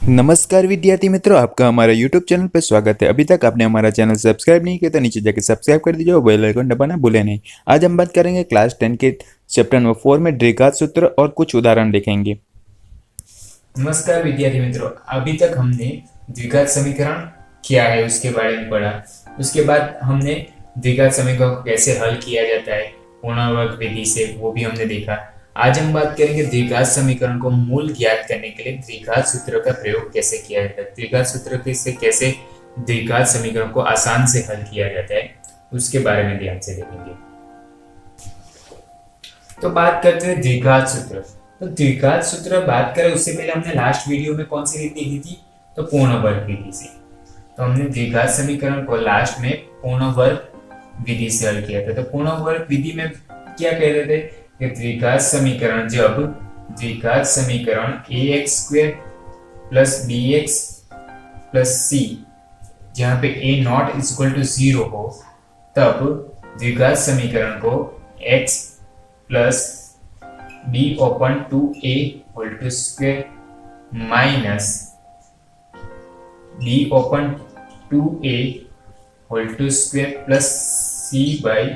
नमस्कार विद्यार्थी मित्रों, आपका हमारे YouTube चैनल पर स्वागत है। अभी तक आपने हमारा चैनल सब्सक्राइब नहीं किया तो नीचे जाके सब्सक्राइब कर दीजिए और बेल आइकन दबाना भूलें नहीं। आज हम बात करेंगे क्लास 10 के चैप्टर नंबर 4 में द्विघात सूत्र और कुछ उदाहरण देखेंगे। नमस्कार विद्यार्थी मित्रों, अभी तक हमने द्विघात समीकरण क्या है उसके बारे में पढ़ा। उसके बाद हमने द्विघात समीकरण को कैसे हल किया जाता है पूर्ण वर्ग विधि से, वो भी हमने देखा। आज हम बात करेंगे द्विघात समीकरण को मूल ज्ञात करने के लिए द्विघात सूत्र का प्रयोग कैसे किया जाता है, द्विघात सूत्र से कैसे द्विघात समीकरण को आसान से हल किया जाता है, उसके बारे में ध्यान से देखेंगे। तो बात करते हैं द्विघात सूत्र। तो द्विघात सूत्र बात करें उससे पहले हमने लास्ट वीडियो में कौन सी विधि देखी थी? तो पूर्ण वर्ग विधि से। तो हमने द्विघात समीकरण को लास्ट में पूर्ण वर्ग विधि से हल किया था। तो पूर्ण वर्ग विधि में क्या कह रहे थे कि द्विघात समीकरण, जब द्विघात समीकरण ax² plus bx plus c जहां पे a नॉट इक्वल टू 0 हो, तब द्विघात समीकरण को x plus b open 2a whole to square minus b open 2a whole to square plus c by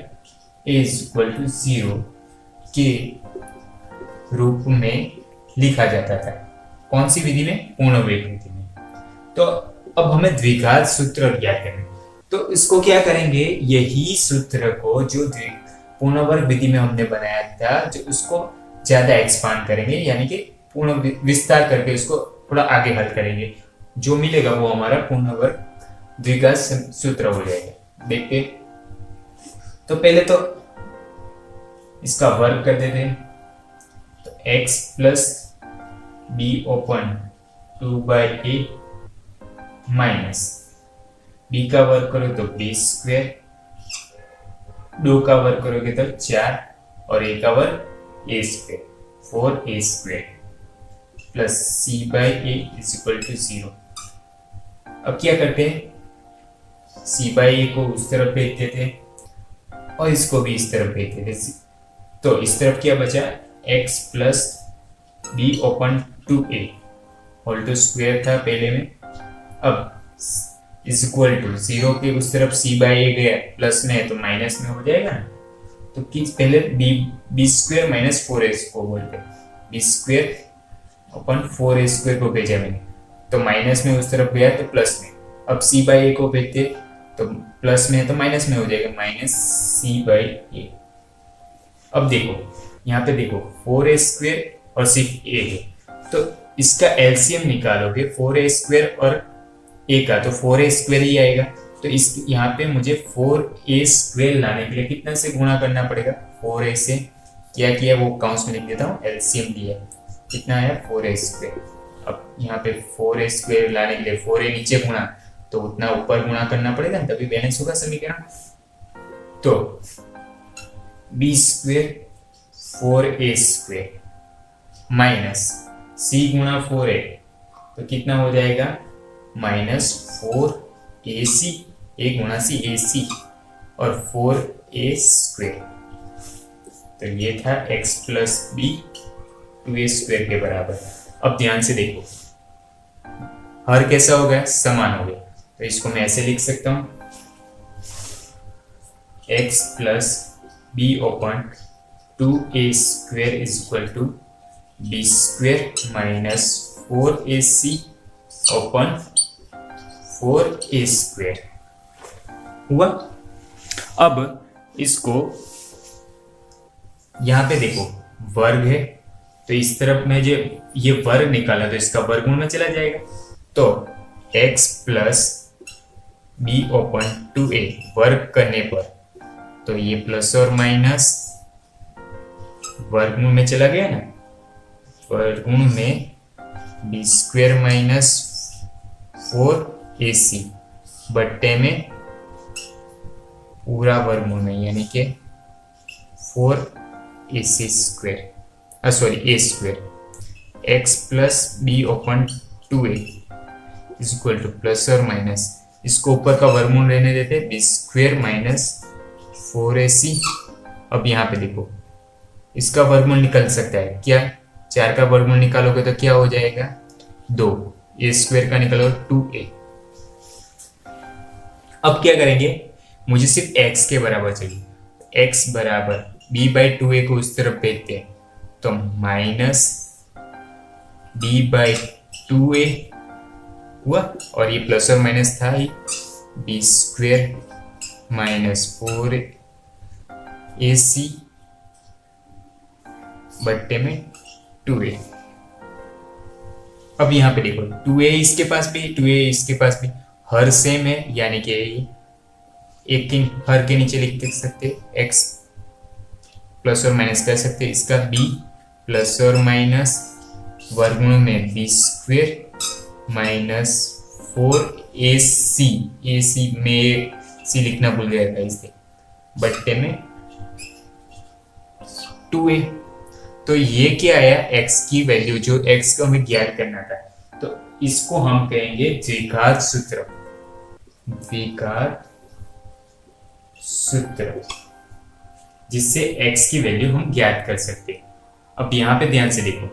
a equal to 0 के रूप में लिखा जाता था। कौन सी विधि में? पूर्ण वर्ग विधि में। तो अब हमें द्विघात सूत्र ज्ञात करना है। तो इसको क्या करेंगे, यही सूत्र को जो पूर्ण वर्ग विधि में हमने बनाया था, जो उसको ज्यादा एक्सपांड करेंगे, यानी कि पूर्ण विस्तार करके उसको थोड़ा आगे हल करेंगे। जो मिलेगा वो हमारा पूर्ण वर्ग द्विघात सूत्र हो जाएगा। देखते, तो पहले तो इसका वर्ग कर देते हैं। तो x plus b open 2/a minus b का वर्ग करो तो b स्क्वायर, 2 का वर्ग करोगे तो 4 और a का वर्ग a square 4a square plus c by a is equal to 0। अब क्या करते हैं, c बाई a को उस तरफ भेज देते हैं और इसको भी इस तरफ भेज देते हैं। तो इस तरफ क्या बचा, x plus b open 2a whole to square था पहले में, अब इज इक्वल टू 0 के उस तरफ c बाई a गया, प्लस में है तो माइनस में हो जाएगा ना। तो किस पहले बी स्क्वायर माइनस 4a को बोलते हैं, B square open 4a square को भेजा मैंने, तो माइनस में उस तरफ गया तो प्लस में। अब c बाई a को भेजते तो प्लस में है तो माइनस में हो जाएगा, माइनस c बाई a। अब देखो यहाँ पे देखो 4a स्क्वायर और सिर्फ a है, तो इसका एलसीएम निकालोगे 4a स्क्वायर और a का, तो 4a स्क्वायर ही आएगा। तो इस यहाँ पे मुझे 4a स्क्वायर लाने के लिए कितना से गुणा करना पड़ेगा, 4a से क्या किया वो काउंट्स में लिख देता हूँ, एलसीएम लिया, कितना आया 4a स्क्वायर। अब यहाँ पे 4a स्क्वायर लाने के लिए 4a नीचे गुणा तो उतना ऊपर गुणा करना पड़ेगा, तभी बैलेंस होगा समीकरण। तो b square 4a square minus c गुणा 4a, तो कितना हो जाएगा माइनस 4ac, a गुणा c ac और 4a स्क्वेयर। तो ये था x plus B 2a square के बराबर। अब ध्यान से देखो, हर कैसा हो गया, समान हो गया। तो इसको मैं ऐसे लिख सकता हूं, x plus b open 2a square is equal to b square minus 4ac open 4a square हुआ। अब इसको यहां पे देखो वर्ग है, तो इस तरफ में जो ये वर्ग निकाला तो इसका वर्गमूल में चला जाएगा। तो x plus b open 2a वर्ग करने पर तो ये प्लस और माइनस वर्गमूल में चला गया ना, वर्गमूल में बी स्क्वायर माइनस 4ac बट्टे में पूरा वर्गमूल में, यानी कि 4ac square, sorry a square, x plus b open 2a is equal two plus और माइनस, इसको ऊपर का वर्गमूल रहने देते, बी स्क्वायर माइनस 4ac। अब यहाँ पे देखो इसका वर्गमूल निकल सकता है क्या, 4 का वर्गमूल निकालोगे तो क्या हो जाएगा 2, ए स्क्वायर का निकलो 2a। अब क्या करेंगे, मुझे सिर्फ x के बराबर चाहिए। x बराबर b/2a को उस तरफ भेजते हैं, तो माइनस b/2a हुआ, और ये प्लस और माइनस था ही, b स्क्वायर माइनस 4ac बट्टे में 2a। अब यहाँ पे देखो 2a इसके पास भी, 2a इसके पास भी, हर सेम है, यानी कि एक के हर के नीचे लिख सकते x प्लस और माइनस कर सकते, इसका b प्लस और माइनस वर्गमूल में b square minus 4ac, ac में c लिखना भूल गया था इसलिए, बट्टे में 2a। तो ये क्या आया, x की वैल्यू, जो x को हमें ज्ञात करना था, तो इसको हम कहेंगे द्विघात सूत्र। द्विघात सूत्र जिससे x की वैल्यू हम ज्ञात कर सकते हैं। अब यहाँ पे ध्यान से देखो,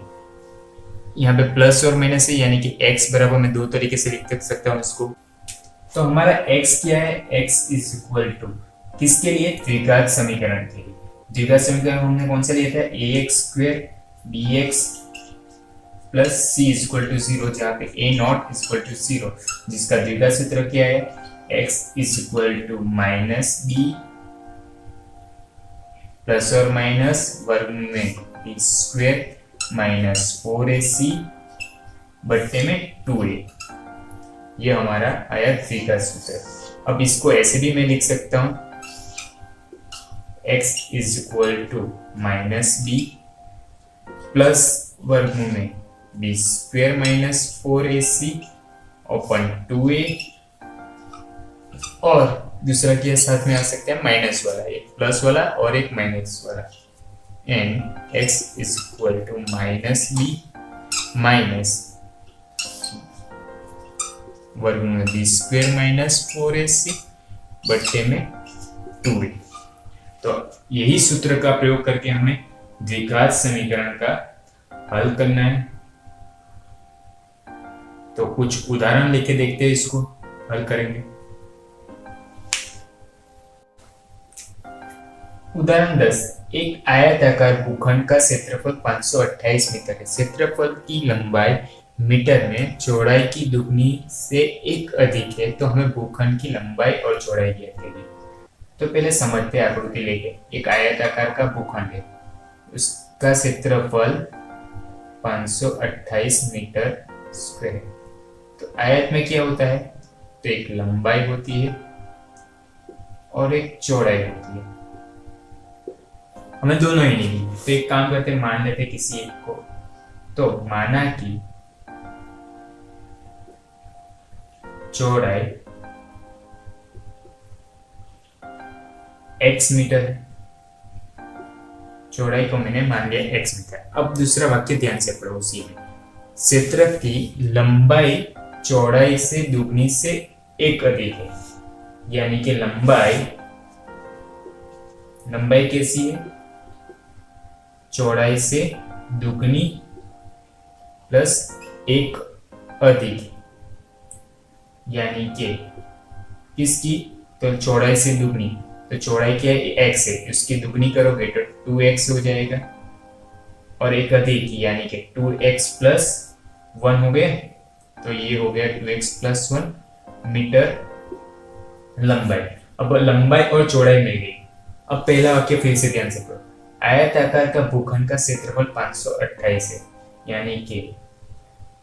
यहाँ पे प्लस और माइनस है, यानी कि x बराबर मैं दो तरीके से लिख सकता हूँ इसको। तो हमारा x क्या है, x इज इक्वल टू किसके लिए, द्विघात समीकरण के लिए। द्विघात समीकरण हमने कौन सा लिया था, ax square bx plus c is equal to 0, जहाँ पे a not is equal to 0, जिसका द्विघात सूत्र क्या है, x is equal to minus b plus और माइनस वर्गमूल में b स्क्वायर माइनस 4ac बट्टे में 2a। ये हमारा आया द्विघात सूत्र। अब इसको ऐसे भी मैं लिख सकता हूं, x is equal to minus b plus वर्गमूल में b square minus 4ac upon 2a, और दूसरा क्या साथ में आ सकता है, माइनस वाला, एक प्लस वाला और एक माइनस वाला, and x is equal to minus b minus वर्गमूल में b स्क्वायर माइनस 4ac बट्टे में 2a। तो यही सूत्र का प्रयोग करके हमें द्विघात समीकरण का हल करना है। तो कुछ उदाहरण लेके देखते हैं, इसको हल करेंगे। उदाहरण 10, एक आयताकार भूखंड का क्षेत्रफल 528 मीटर है। क्षेत्रफल की लंबाई मीटर में चौड़ाई की दुगनी से एक अधिक है, तो हमें भूखंड की लंबाई और चौड़ाई ज्ञात करनी है। तो पहले समझते हैं आकृति लेके। एक आयताकार का भूखंड है, उसका क्षेत्रफल 528 मीटर स्क्वायर है। तो आयत में क्या होता है, तो एक लंबाई होती है और एक चौड़ाई होती है। हमें दोनों ही नहीं दी, तो एक काम करते, मान लेते किसी एक को। तो माना कि चौड़ाई x मीटर है, चौड़ाई को मैंने मान लिया x मीटर। अब दूसरा वाक्य ध्यान से पढ़ो, उसी में क्षेत्र की लंबाई चौड़ाई से दुगनी से एक अधिक है, यानी कि लंबाई कैसी है, चौड़ाई से दुगनी प्लस एक अधिक, यानी कि किसकी, तो चौड़ाई से दुगनी, तो चौड़ाई क्या है, x है, उसकी दुगनी करोगे तो 2x हो जाएगा, और एक अधिक यानी कि 2x प्लस 1 हो गया, तो ये हो गया 2x प्लस 1 मीटर लंबाई। अब लंबाई और चौड़ाई मिल गई। अब पहला वाक्य फिर से ध्यान से पढ़ो, आयताकार का भूखंड का क्षेत्रफल 528 है, यानी कि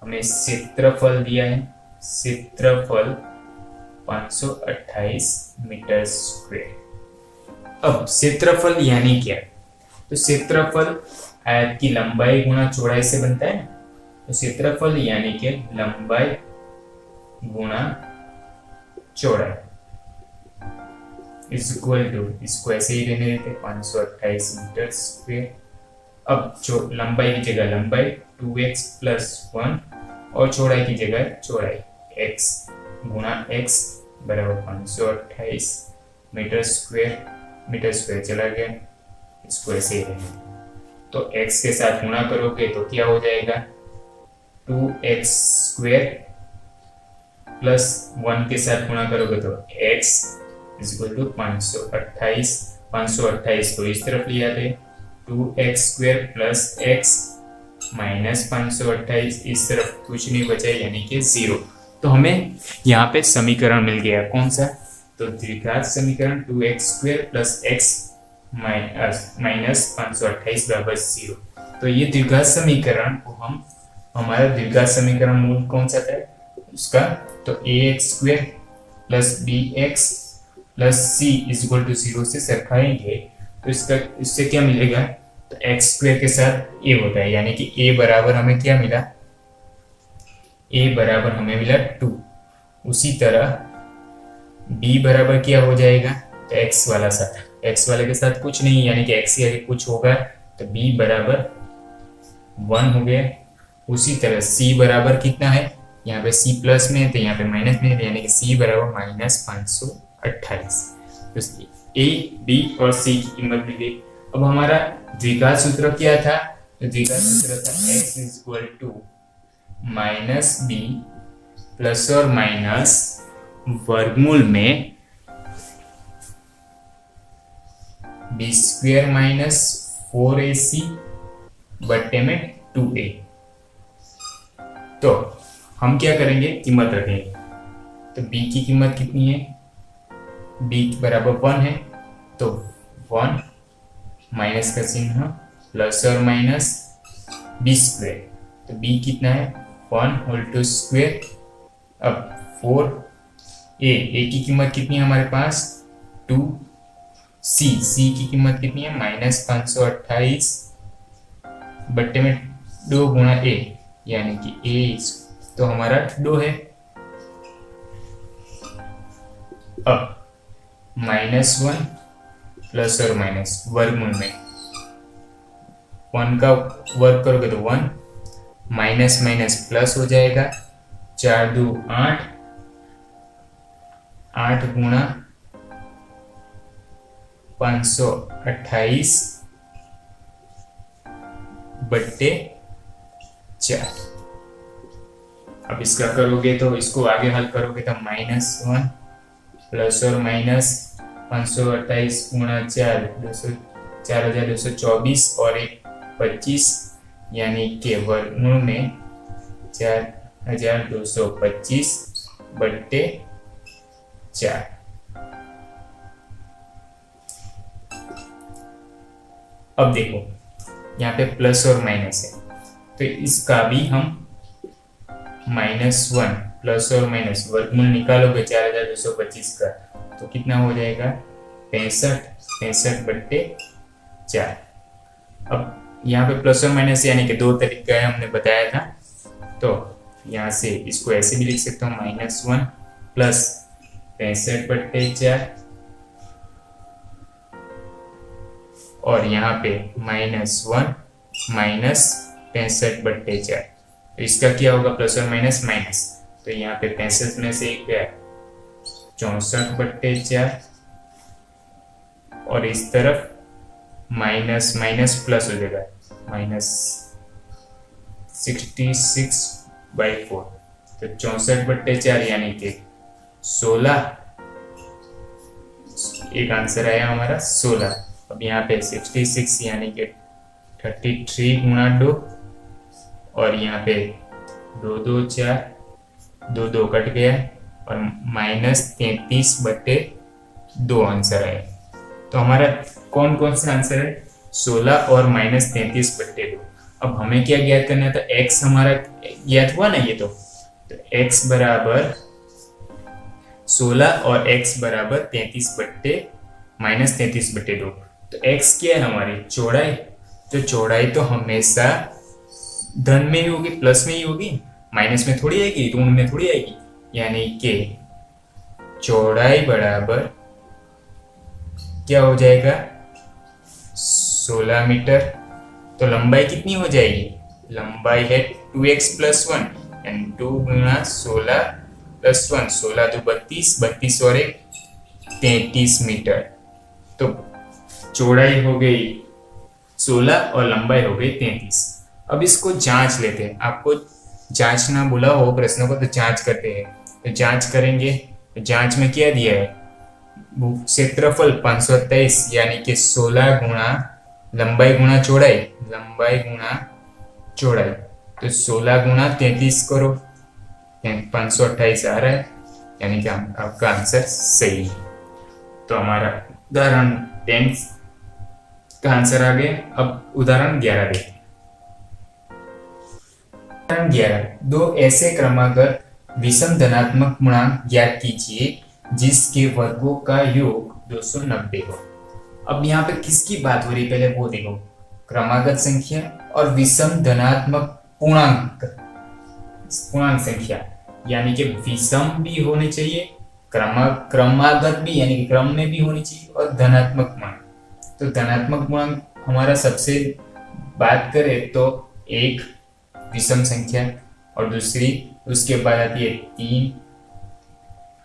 हमें क्षेत्रफल दिया है, क्षेत्रफल 528 मीटर स्क्वायर। अब क्षेत्रफल यानी क्या, तो क्षेत्रफल आयत की लंबाई गुणा चौड़ाई से बनता है, तो क्षेत्रफल यानी कि लंबाई गुणा चौड़ाई इज इक्वल टू, इसको ऐसे ही रहने देते 528 मीटर स्क्वायर। अब लंबाई की जगह लंबाई 2x प्लस 1 और चौड़ाई की जगह चौड़ाई x गुणा x बराबर 528 मीटर स्क्वायर चला गया, इसको ऐसे ही रहने। तो x के साथ गुणा करोगे तो क्या हो जाएगा, 2x स्क्वायर प्लस 1 के साथ गुणा करोगे तो x इज इक्वल टू 528 को इस तरफ ले आते 2x² प्लस x माइनस 528 इस तरफ कुछ नहीं बचा यानी कि 0। तो हमें यहाँ पे समीकरण मिल गया कौन सा, तो द्विघात समीकरण 2x² प्लस x माइनस 528 बराबर 0। तो ये द्विघात समीकरण को हम हमारा द्विघात समीकरण मूल कौन सा था उसका, तो ax² plus bx plus c is equal to 0 से सरखाएंगे तो इससे क्या मिलेगा, तो x² के साथ a होता है यानी कि a बराबर हमें क्या मिला, a बराबर हमें मिला 2। उसी तरह b बराबर क्या हो जाएगा, तो x वाला साथ, x वाले के साथ कुछ नहीं यानी कि x के आगे कुछ होगा तो b बराबर 1 हो गया। उसी तरह c बराबर कितना है, यहाँ पे c प्लस में है तो यहाँ पे माइनस में है यानी कि c बराबर माइनस 528। तो a b और c की कीमत मिली। अब हमारा द्विघात सूत्र क्या था, तो द्विघात सूत्र था x is equal to minus b plus और माइनस वर्गमूल में b² माइनस 4ac बट्टे में 2a। तो हम क्या करेंगे, कीमत रखेंगे। तो b की कीमत कितनी है, b बराबर 1 है तो 1 माइनस का चिन्ह प्लस और माइनस b²। तो b कितना है 1 होल टू स्क्वेयर। अब 4a की कीमत कितनी है हमारे पास 2c, c की कीमत कितनी है माइनस 528 बट्टे में 2 गुणा a यानी कि a तो हमारा 2 है। अब -1 प्लस और माइनस वर्गमूल में 1 का वर्ग करोगे तो 1 माइनस माइनस प्लस हो जाएगा 4 2 8 8 गुणा 528 बट्टे 4। अब इसका करोगे तो इसको आगे हल करोगे तो -1 प्लस और माइनस 528 गुणा 4 4224 और 1 25 यानी के वर्गमूल में 4225 बट्टे 4। अब देखो यहाँ पे प्लस और माइनस है तो इसका भी हम -1 प्लस और माइनस वर्गमूल निकालोगे 4225 का तो कितना हो जाएगा 65 बट्टे 4। अब यहाँ पे प्लस और माइनस यानी कि 2 तरीका है हमने बताया था। तो यहाँ से इसको ऐसे भी लिख सकता हूँ -1 प्लस 65 बट्टे 4 और यहाँ पे -1 माइनस 65 बट्टे 4। तो इसका क्या होगा प्लस और माइनस माइनस, तो यहाँ पे 65 में से 1 गया 64 बट्टे 4 और इस तरफ माइनस माइनस प्लस हो जाएगा -66/4 तो 64 बट्टे 4 यानी कि 16। एक आंसर आया हमारा 16। अब यहाँ पे 66 यानी कि 33 गुणा 2 और यहाँ पे 2 2 4 2 2 कट गया और -33 बट्टे 2 आंसर है। तो हमारा कौन कौन सा आंसर है 16 और -33 बट्टे 2। अब हमें क्या ज्ञात करना है, तो x हमारा ज्ञात हुआ ना ये तो x बराबर 16 और x बराबर 33 बट्टे -33 बट्टे 2। तो x क्या है हमारी चौड़ाई, तो चौड़ाई तो हमेशा धन में ही होगी प्लस में ही होगी, माइनस में थोड़ी आएगी ऋण में थोड़ी आएगी। यानी कि चौड़ाई बराबर क्या हो जाएगा 16 मीटर। तो लंबाई कितनी हो जाएगी, लंबाई है 2x + 1 यानी 2 गुणा 16 + 1 16 2 32 32 और 1 33 मीटर। तो चौड़ाई हो गई 16 और लंबाई हो गई 33। अब इसको जांच लेते हैं, आपको जांचना बोला हो प्रश्नों को तो जांच करते हैं। तो जांच करेंगे। तो जांच में क्या दिया है, क्षेत्रफल 523 यानी कि 16 गुणा लंबाई गुणा चौड़ाई, लंबाई गुणा चौड़ाई। तो 16 गुणा 33 करो, 528 आ रहा है, यानी कि आपका आंसर सही है। तो हमारा उदाहरण 10 का आंसर आ गया। अब उदाहरण 11 देखते हैं। उदाहरण 11, दो ऐसे क्रमागत विषम धनात्मक पूर्णांक ज्ञात कीजिए जिसके वर्गों का योग 290 हो। अब यहाँ पे किसकी बात हो रही है पहले वो देखो, क्रमागत संख्या और विषम धनात्मक पूर्णांक, पूर्णांक संख्या, यानी कि विषम भी होने चाहिए, क्रमागत भी यानी कि क्रम में भी होनी चाहिए, और धनात्मक पूर्णांक। तो धनात्मक पूर्णांक हमारा सबसे बात करें तो एक विषम संख्या, और दूसरी उसके बाद आती है 3,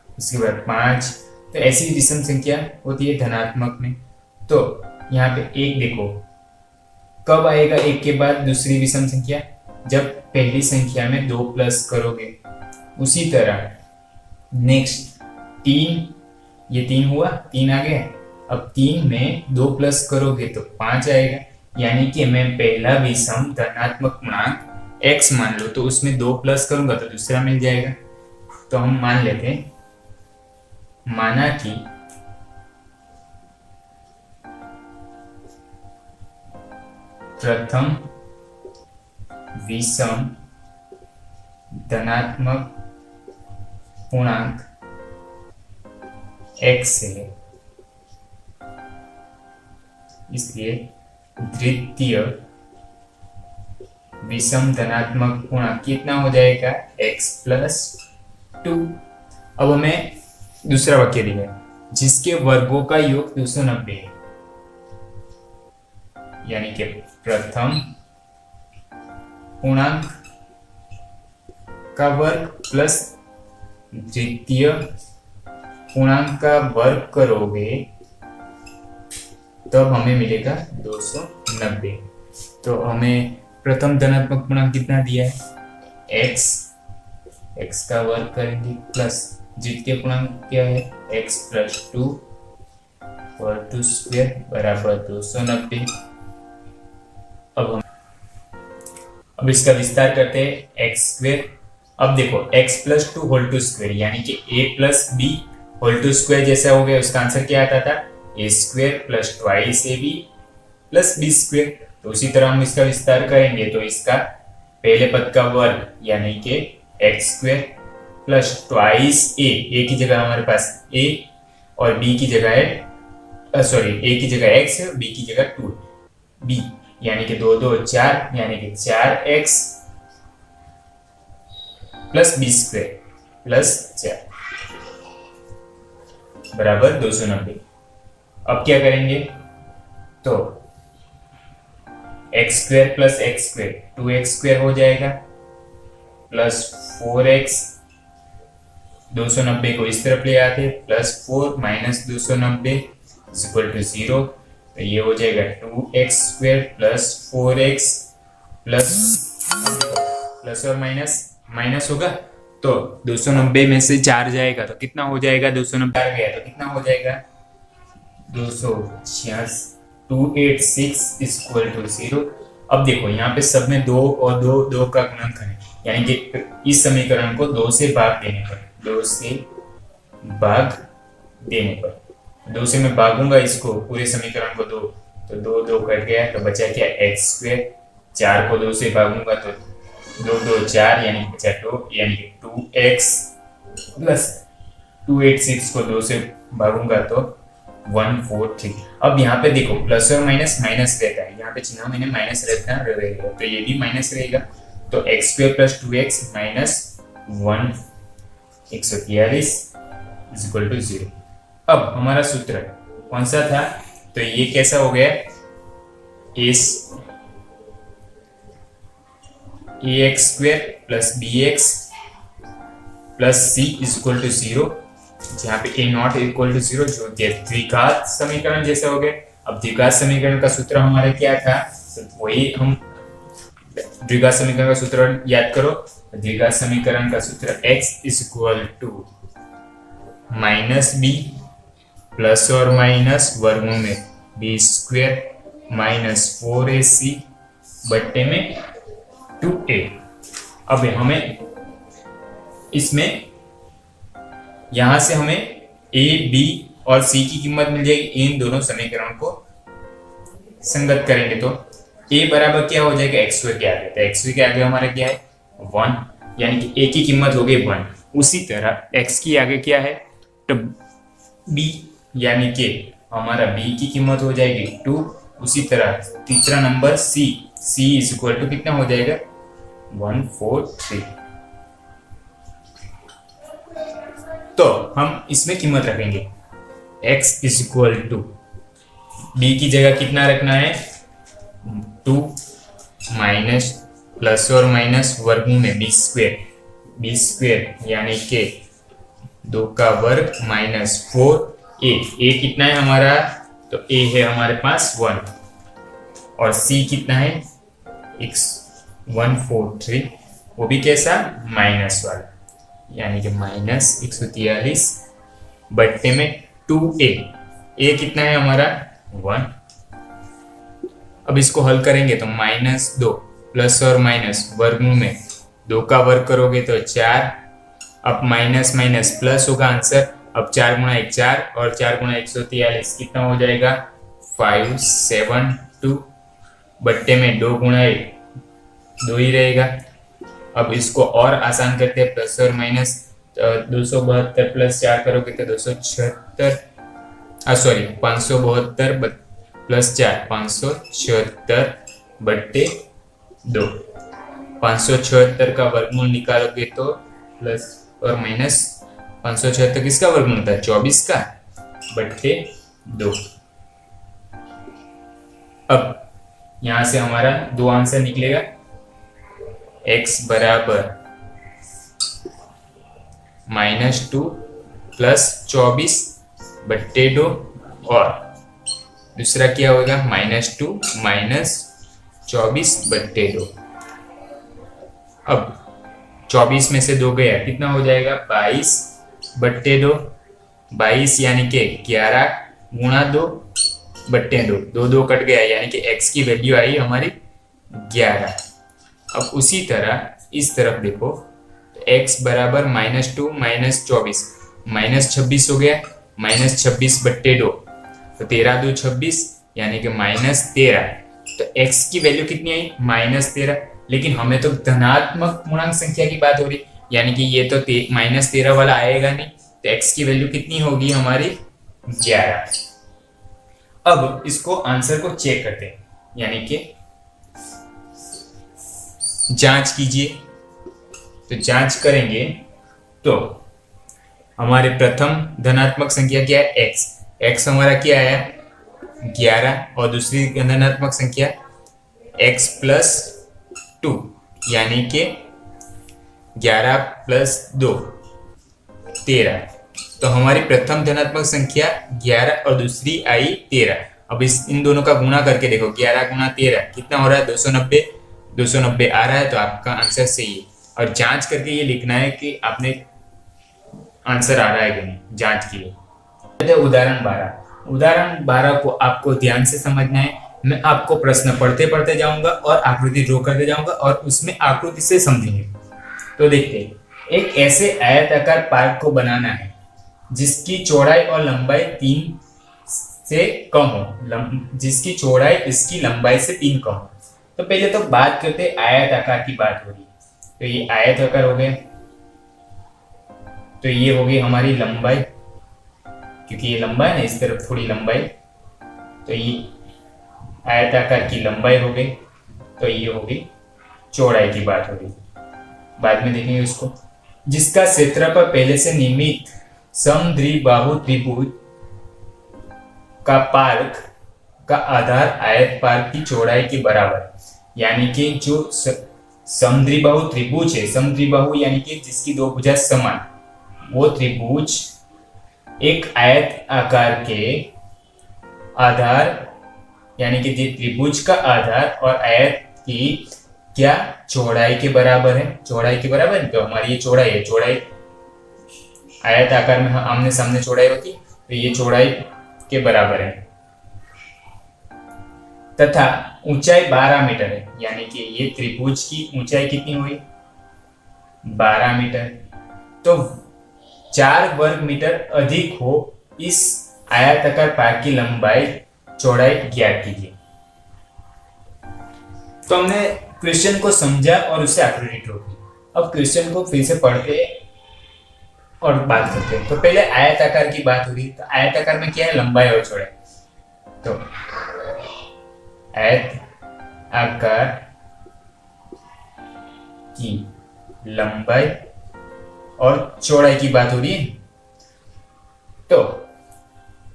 उसके बाद 5। तो ऐसी विषम संख्या होती है धनात्मक में। तो यहाँ पे एक देखो, कब आएगा एक के बाद दूसरी विषम संख्या, जब पहली संख्या में 2 प्लस करोगे। उसी तरह नेक्स्ट 3, ये 3 हुआ, 3 आ गया। अब 3 में 2 प्लस करोगे तो 5 आएगा, यानी कि मैं पहला विषम धनात्मक पूर्णांक x मान लो, तो उसमें 2 प्लस करूंगा तो दूसरा मिल जाएगा। तो हम मान लेते हैं, माना कि प्रथम विषम धनात्मक पूर्णांक x है, इसलिए द्वितीय विषम धनात्मक पूर्णांक कितना हो जाएगा, x प्लस 2। अब हमें दूसरा वाक्य दिया है, जिसके वर्गों का योग 290 है, यानी कि प्रथम पूर्णांक का वर्ग प्लस द्वितीय पूर्णांक का वर्ग करोगे तब हमें मिलेगा 290। तो हमें प्रथम धनात्मक पूर्णांक कितना दिया है, x का वर्ग करेंगे प्लस द्वितीय पूर्णांक क्या है, x प्लस 2 और 2 स्क्वायर बराबर 290। अब इसका विस्तार करते हैं, x स्क्वायर। अब देखो x plus 2 whole to square, यानी कि a plus b whole to square जैसा हो गया। उसका आंसर क्या आता था, a square plus twice ab plus b square. तो उसी तरह हम इसका विस्तार करेंगे तो इसका पहले पद का वर्ग यानी कि x square plus twice a की जगह हमारे पास a और b की जगह है, सॉरी a की जगह x है, b की जगह 2 b, यानी कि 2 2 4, यानी कि 4x plus b square plus 4 बराबर 290। अब क्या करेंगे, तो x square plus x square 2x square हो जाएगा प्लस 4x, 290 को इस तरफ ले आते प्लस 4 माइनस 290 इक्वल टू 0। तो ये हो जाएगा 2x square plus 4x plus और माइनस माइनस होगा, तो 290 में से 4 जाएगा तो कितना हो जाएगा, 290 आ गया तो कितना हो जाएगा 286, 286 इक्वल टू 0। अब देखो यहाँ पे सब में 2 और 2 का गुणनखंड है, यानी कि इस समीकरण को 2 से भाग देने पर, 2 से भाग देने पर, 2 से मैं भागूंगा इसको पूरे समीकरण को 2, तो 2 2 कट गया तो बचा क्या x स्क्वायर, 4 को 2 से भागूंगा तो 2 2 4 यानी बचा 2, यानी कि 2x प्लस 286 को 2 से भागूंगा तो 143। अब यहाँ पे देखो प्लस और माइनस माइनस रहता है, यहाँ पे चिन्ह मैंने माइनस रहेगा तो ये भी माइनस रहेगा, तो x square plus 2x minus 143 equal to 0। अब हमारा सूत्र कौन सा था, तो ये कैसा हो गया, ax square plus bx plus c equal to 0, जहाँ पे a नॉट इक्वल टू 0 जो द्विघात समीकरण जैसा हो गया। अब द्विघात समीकरण का सूत्र हमारा क्या था, तो वही हम द्विघात समीकरण का सूत्र याद करो। द्विघात समीकरण का सूत्र x is equal to minus b plus और माइनस वर्गमूल में बी स्क्वायर माइनस 4ac बट्टे में 2a। अब हमें इसमें यहां से हमें a, b और c की कीमत मिल जाएगी। इन दोनों समीकरण को संगत करेंगे तो a बराबर क्या हो जाएगा, x2 के आगे। तो x2 के आगे हमारा क्या है 1, यानी कि a की कीमत हो गई 1। उसी तरह x की आगे क्या है तो b, यानी कि हमारा b की कीमत हो जाएगी 2। उसी तरह तीसरा number c is equal to कितना हो जाएगा 143। तो हम इसमें कीमत रखेंगे x is equal to b की जगह कितना रखना है 2 माइनस प्लस और माइनस वर्गमूल में बी स्क्वायर यानी कि 2 का वर्ग माइनस 4a कितना है हमारा, तो a है हमारे पास 1 और c कितना है x 143, वो भी कैसा माइनस वाला, यानी कि माइनस 143 बट्टे में 2a कितना है हमारा 1। अब इसको हल करेंगे तो -2 प्लस और माइनस वर्गमूल में 2 का वर्ग करोगे तो 4। अब माइनस माइनस प्लस होगा आंसर। अब 4 गुणा 1 4 और 4 गुणा 143 कितना हो जाएगा 572 बट्टे में 2 गुणा 1 2 ही रहेगा। अब इसको और आसान करते हैं, प्लस और माइनस 272 प्लस 4 करोगे तो 276 572 प्लस 4 576 बट्टे 2। 576 का वर्गमूल निकालोगे तो प्लस और माइनस 576 किसका वर्गमूल होता है 24 का बट्टे 2। अब यहां से हमारा 2 आंसर निकलेगा, x बराबर -2 प्लस 24 बट्टे 2 और दूसरा क्या होगा -2 माइनस 24 बट्टे 2। अब 24 में से 2 गया कितना हो जाएगा 22 बट्टे 2। 22 यानी कि 11 गुणा 2 बट्टे 2 2 कट गया, यानी कि x की वैल्यू आई हमारी 11। अब उसी तरह इस तरफ देखो तो x बराबर -2 माइनस 24 -26 हो गया, -26 बट्टे 2 तो 13 2 26 यानी कि -13। तो x की वैल्यू कितनी आई -13, लेकिन हमें तो धनात्मक पूर्णांक संख्या की बात हो रही, यानी कि ये तो -13 वाला आएगा नहीं। तो x की वैल्यू कितनी होगी हमारी 11। अब इसको आंसर को चेक करते हैं, यानी कि जांच कीजिए। तो जांच करेंगे तो हमारे प्रथम धनात्मक संख्या क्या है x हमारा क्या आया 11 और दूसरी धनात्मक संख्या x प्लस 2 यानी कि 11 प्लस 2 13। तो हमारी प्रथम धनात्मक संख्या 11 और दूसरी आई 13। अब इन दोनों का गुणा करके देखो 11 गुणा 13 कितना हो रहा है 290 आ रहा है, तो आपका आंसर सही है। और जांच करके ये लिखना है कि आपने आंसर आ रहा है कि नहीं, जांच की है। उदाहरण 12 को आपको ध्यान से समझना है। मैं आपको प्रश्न पढ़ते जाऊंगा और आकृति ड्रॉ करते जाऊंगा और उसमें आकृति से समझेंगे। तो देखते हैं, एक ऐसे आयताकार पार्क को बनाना है जिसकी चौड़ाई और लंबाई 3 से कम हो, जिसकी चौड़ाई इसकी लंबाई से 3 कम हो। तो पहले तो बात करते हैं आयताकार की बात हो रही है। तो ये आयताकार हो गए, तो ये हो गई हमारी लंबाई, क्योंकि ये लंबाई ना इस तरफ थोड़ी लंबाई, तो ये आयताकार की लंबाई हो गई। तो ये हो गई चौड़ाई की बात हो रही, बाद में देखेंगे उसको। जिसका क्षेत्रफल पहले से नियमित समद्विबाहु त्रिभुज का पार्क का आधार आयत पार्क की चौड़ाई के बराबर, यानी कि जो समद्विबाहु त्रिभुज है, समद्विबाहु यानी कि जिसकी दो भुजा समान, वो त्रिभुज एक आयत आकार के आधार यानी कि त्रिभुज का आधार और आयत की क्या चौड़ाई के बराबर है? चौड़ाई के बराबर है, तो हमारी ये चौड़ाई है। चौड़ाई आयत आकार में आमने सामने चौड़ाई होती, तो ये चौड़ाई के बराबर है। तथा ऊंचाई 12 मीटर है, यानी कि ये त्रिभुज की ऊंचाई कितनी हुई? 12 मीटर। तो 4 वर्ग मीटर अधिक हो इस आयताकार पार्क की लंबाई चौड़ाई ज्ञात कीजिए। तो हमने क्वेश्चन को समझा और उसे आकृति ड्रॉ की। अब क्वेश्चन को फिर से पढ़ते और बात करते हैं। तो पहले आयताकार की बात हो रही, तो आयताकार में क्या है? लंबाई और चौड़ाई। तो आयत आकार की लंबाई और चौड़ाई की बात हो रही है। तो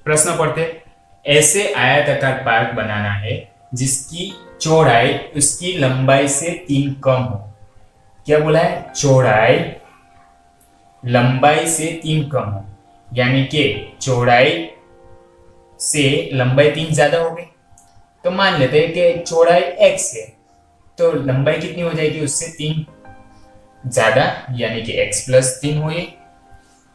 प्रश्न पढ़ते, ऐसे आयताकार पार्क बनाना है जिसकी चौड़ाई उसकी लंबाई से 3 कम हो। क्या बोला है? चौड़ाई लंबाई से 3 कम हो, यानी कि चौड़ाई से लंबाई 3 ज्यादा हो गई। तो मान लेते हैं कि चौड़ाई x है, तो लंबाई कितनी हो जाएगी? उससे 3 ज्यादा, यानी कि x प्लस 3 हो। ये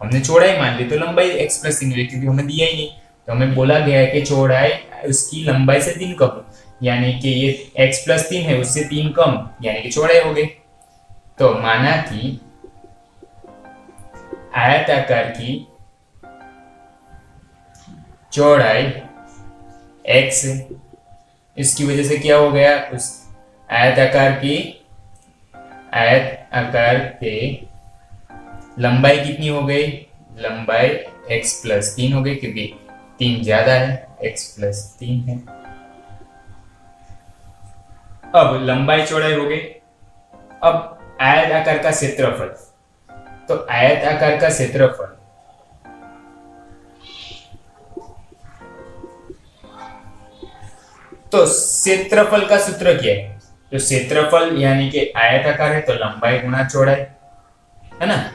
हमने चौड़ाई मान ली, तो लंबाई x प्लस 3 हुई, क्योंकि हमें दिया ही नहीं। तो हमें बोला गया है कि चौड़ाई उसकी लंबाई से 3 कम, यानी कि ये x प्लस 3 है, उससे 3 कम, यानी कि चौड़ाई हो गई। तो माना कि आयताकार की चौड़ाई x है, इसकी वजह से क्या हो गया? उस आयताकार के लंबाई कितनी हो गई? लंबाई x प्लस 3 हो गई, क्योंकि 3 ज्यादा है, x प्लस 3 है। अब लंबाई चौड़ाई हो गई। अब आयत आकार का क्षेत्रफल, तो आयत आकार का क्षेत्रफल तो क्षेत्रफल का सूत्र क्या है? तो क्षेत्रफल यानी कि आयत आकार है, तो लंबाई गुणा चौड़ाई, है ना?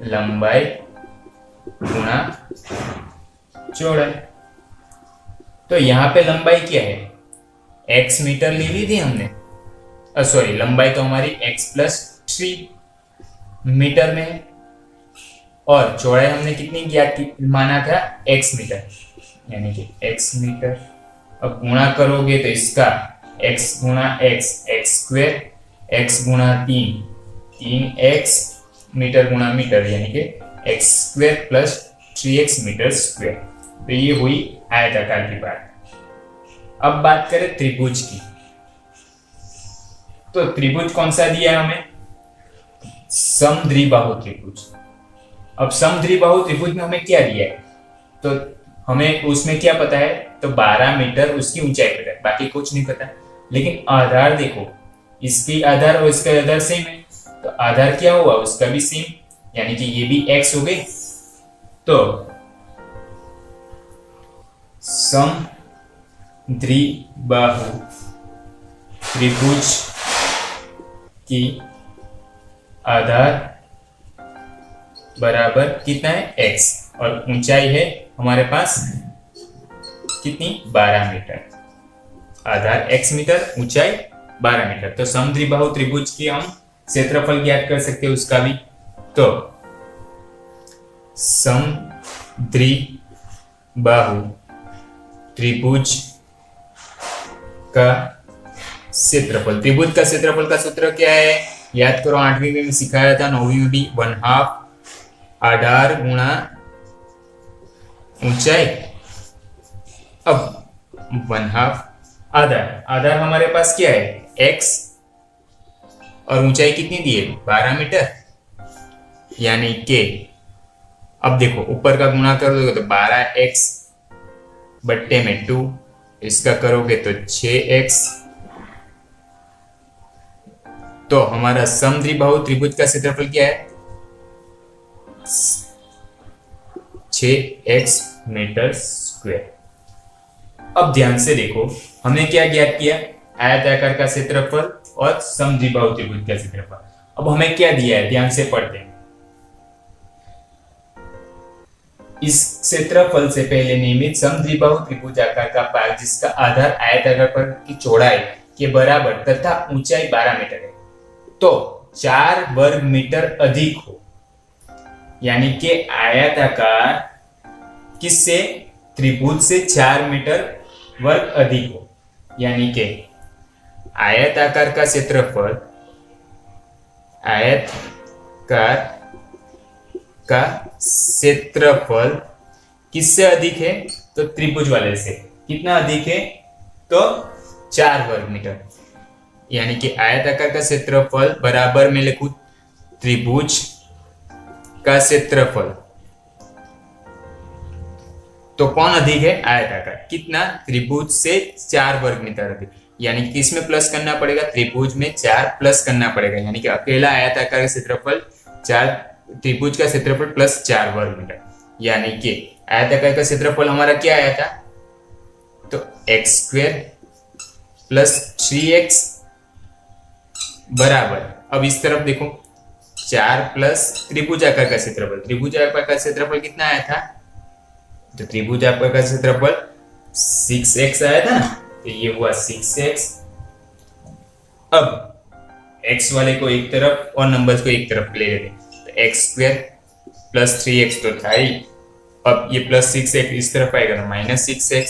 लंबाई गुणा चौड़ाई। तो यहां पे लंबाई क्या है? x मीटर ले ली थी हमने, सॉरी, लंबाई तो हमारी x प्लस 3 मीटर में है, और चौड़ाई हमने कितनी ज्ञात माना था? x मीटर, यानी कि x मीटर। अब गुणा करोगे तो इसका x गुणा x, x स्क्वेयर, x गुणा 3, 3x मीटर गुणा मीटर, यानी कि x square plus 3x metre square. तो ये हुई आयताकार की बात। अब बात करें त्रिभुज की, तो त्रिभुज कौन सा दिया है हमें? समद्विबाहु त्रिभुज। अब समद्विबाहु त्रिभुज में हमें क्या दिया है? तो हमें उसमें क्या पता है? तो 12 मीटर उसकी ऊंचाई पता है, बाकी कुछ नहीं पता। लेकिन आधार देखो, इसकी आधार और इसका आधार सेम है, तो आधार क्या हुआ? उसका भी सेम, यानी कि ये भी x हो गई। तो समद्विबाहु त्रिभुज की आधार बराबर कितना है? x, और ऊंचाई है हमारे पास कितनी? 12 मीटर। आधार x मीटर, ऊंचाई 12 मीटर। तो समद्विबाहु त्रिभुज की हम क्षेत्रफल ज्ञात कर सकते हैं उसका भी। तो समद्विबाहु त्रिभुज का क्षेत्रफल, त्रिभुज का क्षेत्रफल का सूत्र क्या है? याद करो, 8वीं में सिखाया था, 9वीं में भी, 1/2 आधार गुणा ऊंचाई। अब 1/2 आधार, आधार हमारे पास क्या है? x, और ऊंचाई कितनी दी है? 12 मीटर, यानी कि अब देखो ऊपर का गुणा कर दोगे तो 12x बट्टे में 2, इसका करोगे तो 6x। तो हमारा समद्विबाहु त्रिभुज का क्षेत्रफल क्या है? 6x metre square. अब ध्यान से देखो, हमने क्या ज्ञात किया? आयताकार का क्षेत्रफल और समद्विबाहु त्रिभुज का क्षेत्रफल। अब हमें क्या दिया है? ध्यान से पढ़ते हैं। इस क्षेत्रफल से पहले नियमित समद्विबाहु त्रिभुज आकार का पार्क जिसका आधार आयताकार पर की चौड़ाई के बराबर तथा ऊंचाई 12 मीटर है। तो 4 वर्ग मीटर अधिक हो, यानी कि आयताकार किससे, त्रिभुज से 4 मीटर वर्ग अधिक हो, यानी कि आयताकार का क्षेत्रफल, आयताकार का क्षेत्रफल किससे अधिक है, तो त्रिभुज वाले से। कितना अधिक है, तो 4 वर्ग मीटर, यानी कि आयताकार का क्षेत्रफल बराबर में लिखूं त्रिभुज का क्षेत्रफल। तो कौन अधिक है, आयताकार। कितना, त्रिभुज से 4 वर्ग मीटर अधिक, यानी कि किसमें प्लस करना पड़ेगा, त्रिभुज में 4 प्लस करना पड़ेगा, यानी कि अकेला आयताकार का क्षेत्रफल 4, त्रिभुज का क्षेत्रफल प्लस 4 वर्ग मीटर, यानी कि आयताकार का क्षेत्रफल हमारा क्या आया था, तो x² प्लस 3x बराबर, अब इस तरफ देखो 4 प्लस त्रिभुजाकार का क्षेत्रफल, त्रिभुजाकार का क्षेत्रफल कितना आया था, तो त्रिभुजाकार का क्षेत्रफल 6x आया था ना, तो ये हुआ 6x। अब x वाले को एक तरफ और नंबर्स को एक तरफ ले लेते, तो x² प्लस 3x तो था ही, अब ये प्लस 6x इस तरफ आएगा तो माइनस 6x,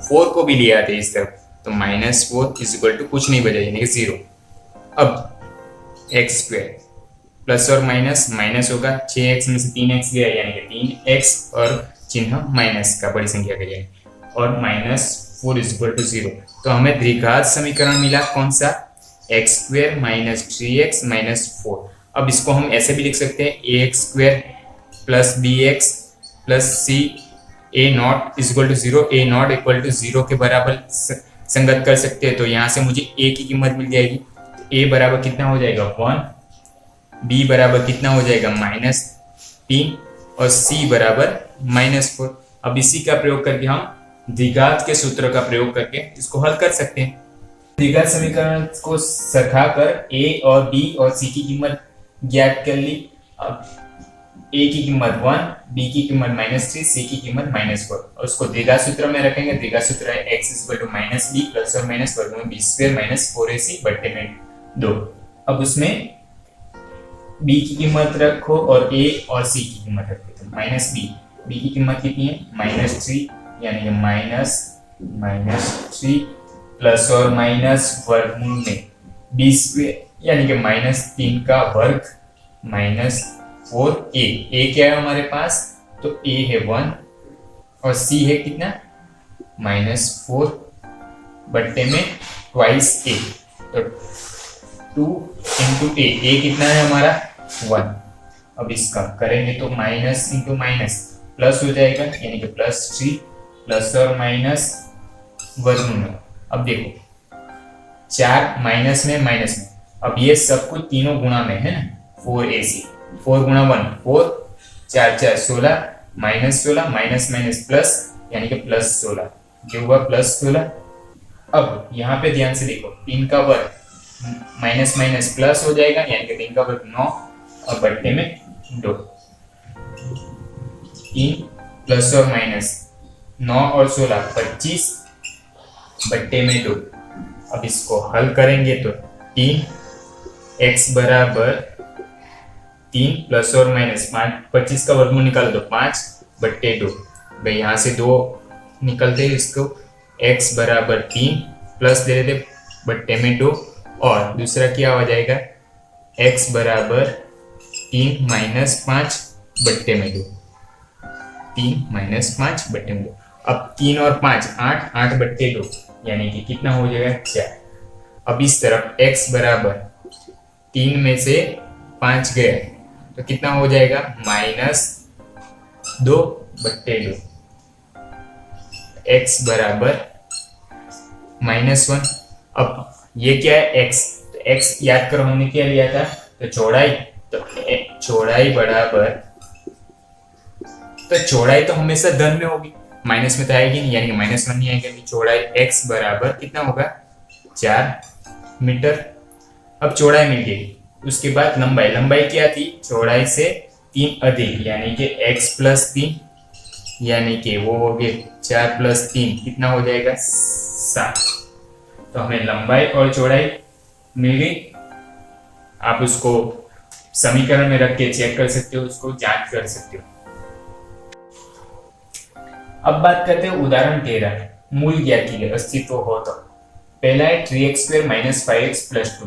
4 को भी ले आते इस तरफ, तो -4 इज इक्वल टू कुछ नहीं बचा, यानी कि 0। अब x² प्लस और माइनस माइनस होगा, 6x में से 3x गया, यानी कि 3x और चिन्ह माइनस का बड़ी संख्या का जाएगा, और -4 इज इक्वल टू 0। तो हमें द्विघात समीकरण मिला कौन सा, x² माइनस 3x माइनस 4। अब इसको हम ऐसे भी लिख सकते हैं ax² plus bx plus c a not is equal to 0, a not equal to 0 के बराबर संगत कर सकते हैं। तो यहाँ से मुझे a की कीमत मिल जाएगी, तो a बराबर कितना हो जाएगा 1, b बराबर कितना हो जाएगा -3 और c बराबर -4। अब इसी का प्रयोग करके हम द्विघात के सूत्र का प्रयोग करके इसको हल कर सकते हैं। द्विघात समीकरण को सरखाकर a और b और c की कीमत ज्ञात कर ली। अब a की कीमत 1, b की कीमत -3, c की कीमत -4, और उसको द्विघात सूत्र में रखेंगे। द्विघात सूत्र है x = -b प्लस और माइनस वर्गमूल b² - 4ac बट्टे में 2। अब उसमें b की कीमत रखो और a और c की कीमत रखो, तो -b की कीमत कितनी है -3, यानी कि -3 प्लस और माइनस वर्गमूल में b² यानी कि -3 का वर्ग -4a। a क्या है हमारे पास, तो a है 1 और c है कितना -4 बट्टे में ट्वाइस a, तो 2 इंटू a कितना है हमारा 1। अब इसका करेंगे तो माइनस इंटू माइनस प्लस हो जाएगा, यानी कि +3 प्लस और माइनस वर्गमूल। अब देखो 4 माइनस में माइनस में, अब ये सब कुछ तीनों गुणा में है ना, 4ac, 4 गुणा 1 4, 4 4 16, -16 माइनस माइनस प्लस, यानी कि +16, जो हुआ +16। अब यहाँ पे ध्यान से देखो 3 का वर्ग माइनस माइनस प्लस हो जाएगा, यानी कि 3 का वर्ग 9 और बट्टे में 2, 3 प्लस और माइनस 9 और 16 25 बट्टे में 2। अब इसको हल करेंगे तो 3x बराबर 3 प्लस और माइनस 5, 25 का वर्गमूल निकालो तो 5 बट्टे 2। भाई यहाँ से 2 निकलते हैं, इसको x बराबर 3 प्लस दे देते बट्टे में 2, और दूसरा क्या हो जाएगा x बराबर 3 माइनस 5 बट्टे में 2, 3 माइनस 5 बट्टे में 2। अब 3 और 5 8, 8 बट्टे 2, यानी कि कितना हो जाएगा 4। अब इस तरफ x बराबर 3 में से 5 गया तो कितना हो जाएगा -2 बट्टे 2, x बराबर -1। अब ये क्या है x, तो x याद करो हमने क्या लिया था, तो चौड़ाई, तो चौड़ाई बराबर, तो चौड़ाई तो हमेशा धन में होगी, माइनस में तो आएगी नहीं, यानी कि -1 नहीं आएगा। चौड़ाई x बराबर कितना होगा 4 मीटर। अब चौड़ाई मिल गई, उसके बाद लंबाई, लंबाई क्या थी, चौड़ाई से 3 अधिक, यानी कि x + 3, यानी कि वो हो गए 4 + 3 कितना हो जाएगा 7। तो हमें लंबाई और चौड़ाई मिल गई। आप उसको समीकरण में रख के चेक कर सकते हो, उसको जांच कर सकते हो। अब बात करते हैं उदाहरण 13, मूल ज्ञात कीजिए अस्तित्व हो तो। पहला है 3x² - 5x + 2,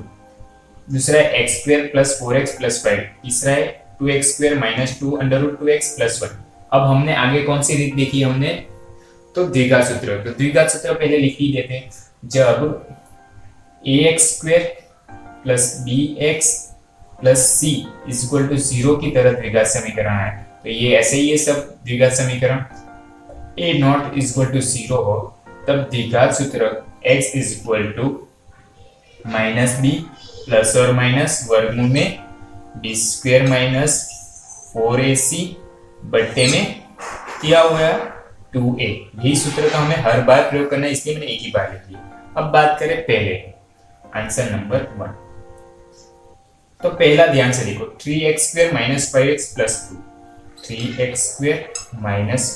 दूसरा है x² + 4x + 5, तीसरा है 2x² - 2 √2x + 1। अब हमने आगे कौन सी रीत देखी हमने, तो द्विघात सूत्र। तो द्विघात सूत्र पहले लिख ही देते हैं। जब ax² + bx + c = 0 की तरह द्विघात समीकरण है, तो ये ऐसे ही है सब द्विघात समीकरण। a0 = 0 हो तब द्विघात सूत्र x = -b ± वर्गमूल में b² - 4ac बट्टे में क्या हुआ 2a। यही सूत्र का हमें हर बार प्रयोग करना है, इसलिए मैंने एक ही बार लिख लिया। अब बात करें पहले आंसर नंबर 1। तो पहला ध्यान से देखो 3x² - 5x + 2, 3x² -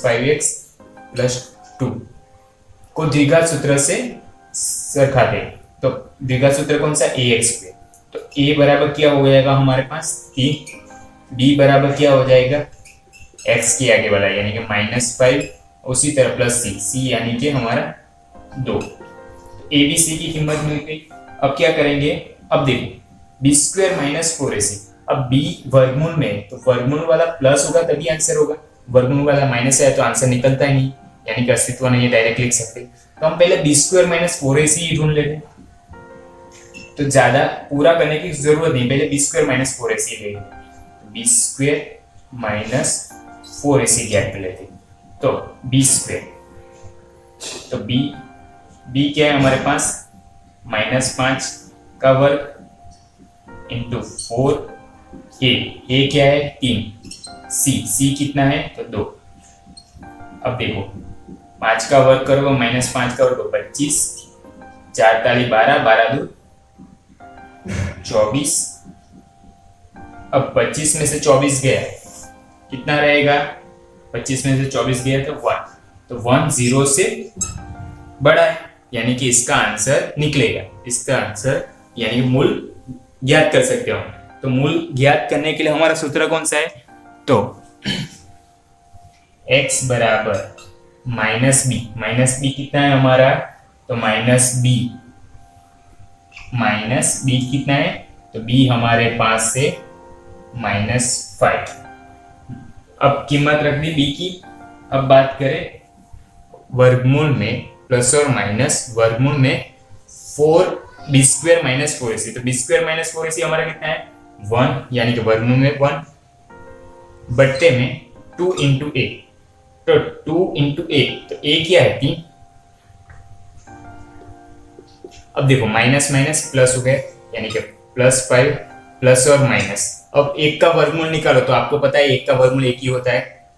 5x + 2 को द्विघात सूत्र से सरखाते। तो द्विघात सूत्र कौन सा, ax²। तो a बराबर क्या हो जाएगा हमारे पास 3, b बराबर क्या हो जाएगा x के आगे वाला यानी कि -5, उसी तरह +c, c यानी कि हमारा 2। a b c की कीमत मिल गई। अब क्या करेंगे, अब देखो b² - 4ac। अब b वर्गमूल में, तो वर्गमूल वाला प्लस होगा तभी आंसर होगा, वर्गमूल वाला माइनस है तो आंसर निकलता ही नहीं, यानी कि अस्तित्व नहीं है, डायरेक्ट लिख सकते। तो हम पहले b² - 4ac ही ढूंढ लेते हैं, तो ज्यादा पूरा करने की जरूरत नहीं, पहले b² - 4ac ले लेते। b² - 4ac ज्ञात कर लेते। तो b², तो b क्या है हमारे पास -5 का वर्ग इंटू 4, a क्या है 3, c कितना है तो 2। अब देखो 5 का वर्ग करो -5 का वर्ग 25, 4 ताली 12, 12 दूनी 24। अब 25 में से 24 गया कितना रहेगा, 25 में से 24 गया तो 1, तो 1 0 से बड़ा है, यानी कि इसका आंसर निकलेगा। इसका आंसर यानी कि मूल ज्ञात कर सकते हो। तो मूल ज्ञात करने के लिए हमारा सूत्र कौन सा है, तो x बराबर -b कितना है हमारा, तो -b कितना है, तो b हमारे पास से -5। अब कीमत रख दी b की। अब बात करें वर्गमूल में प्लस और माइनस, वर्गमूल में 4b² - 4ac। तो b² - 4ac हमारा कितना है 1, यानी कि वर्गमूल में 1 बट्टे में 2 × a। तो 2 × a, तो a क्या है 3। अब देखो माइनस माइनस प्लस हो गए, यानी कि +5 प्लस और माइनस। अब 1 का वर्गमूल निकालो, तो आपको पता है 1 का वर्गमूल 1 ही होता है,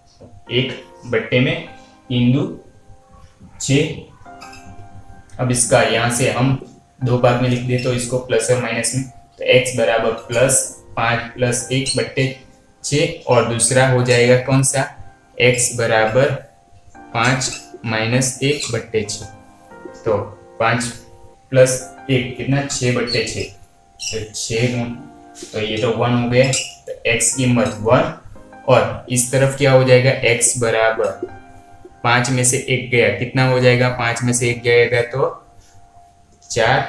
1 बट्टे में 3 दूनी 6। अब इसका यहां से हम 2 भाग में लिख दे तो इसको प्लस और माइनस में, तो x बराबर +5 + 1 बट्टे 6, और दूसरा हो जाएगा कौन सा x बराबर 5 - 1 बट्टे 6। तो 5 + 1 कितना 6 बट्टे 6, तो 6 तो ये तो 1 हो गया, तो x की कीमत 1, और इस तरफ क्या हो जाएगा x बराबर 5 में से 1 गया कितना हो जाएगा, 5 में से 1 जाएगा तो 4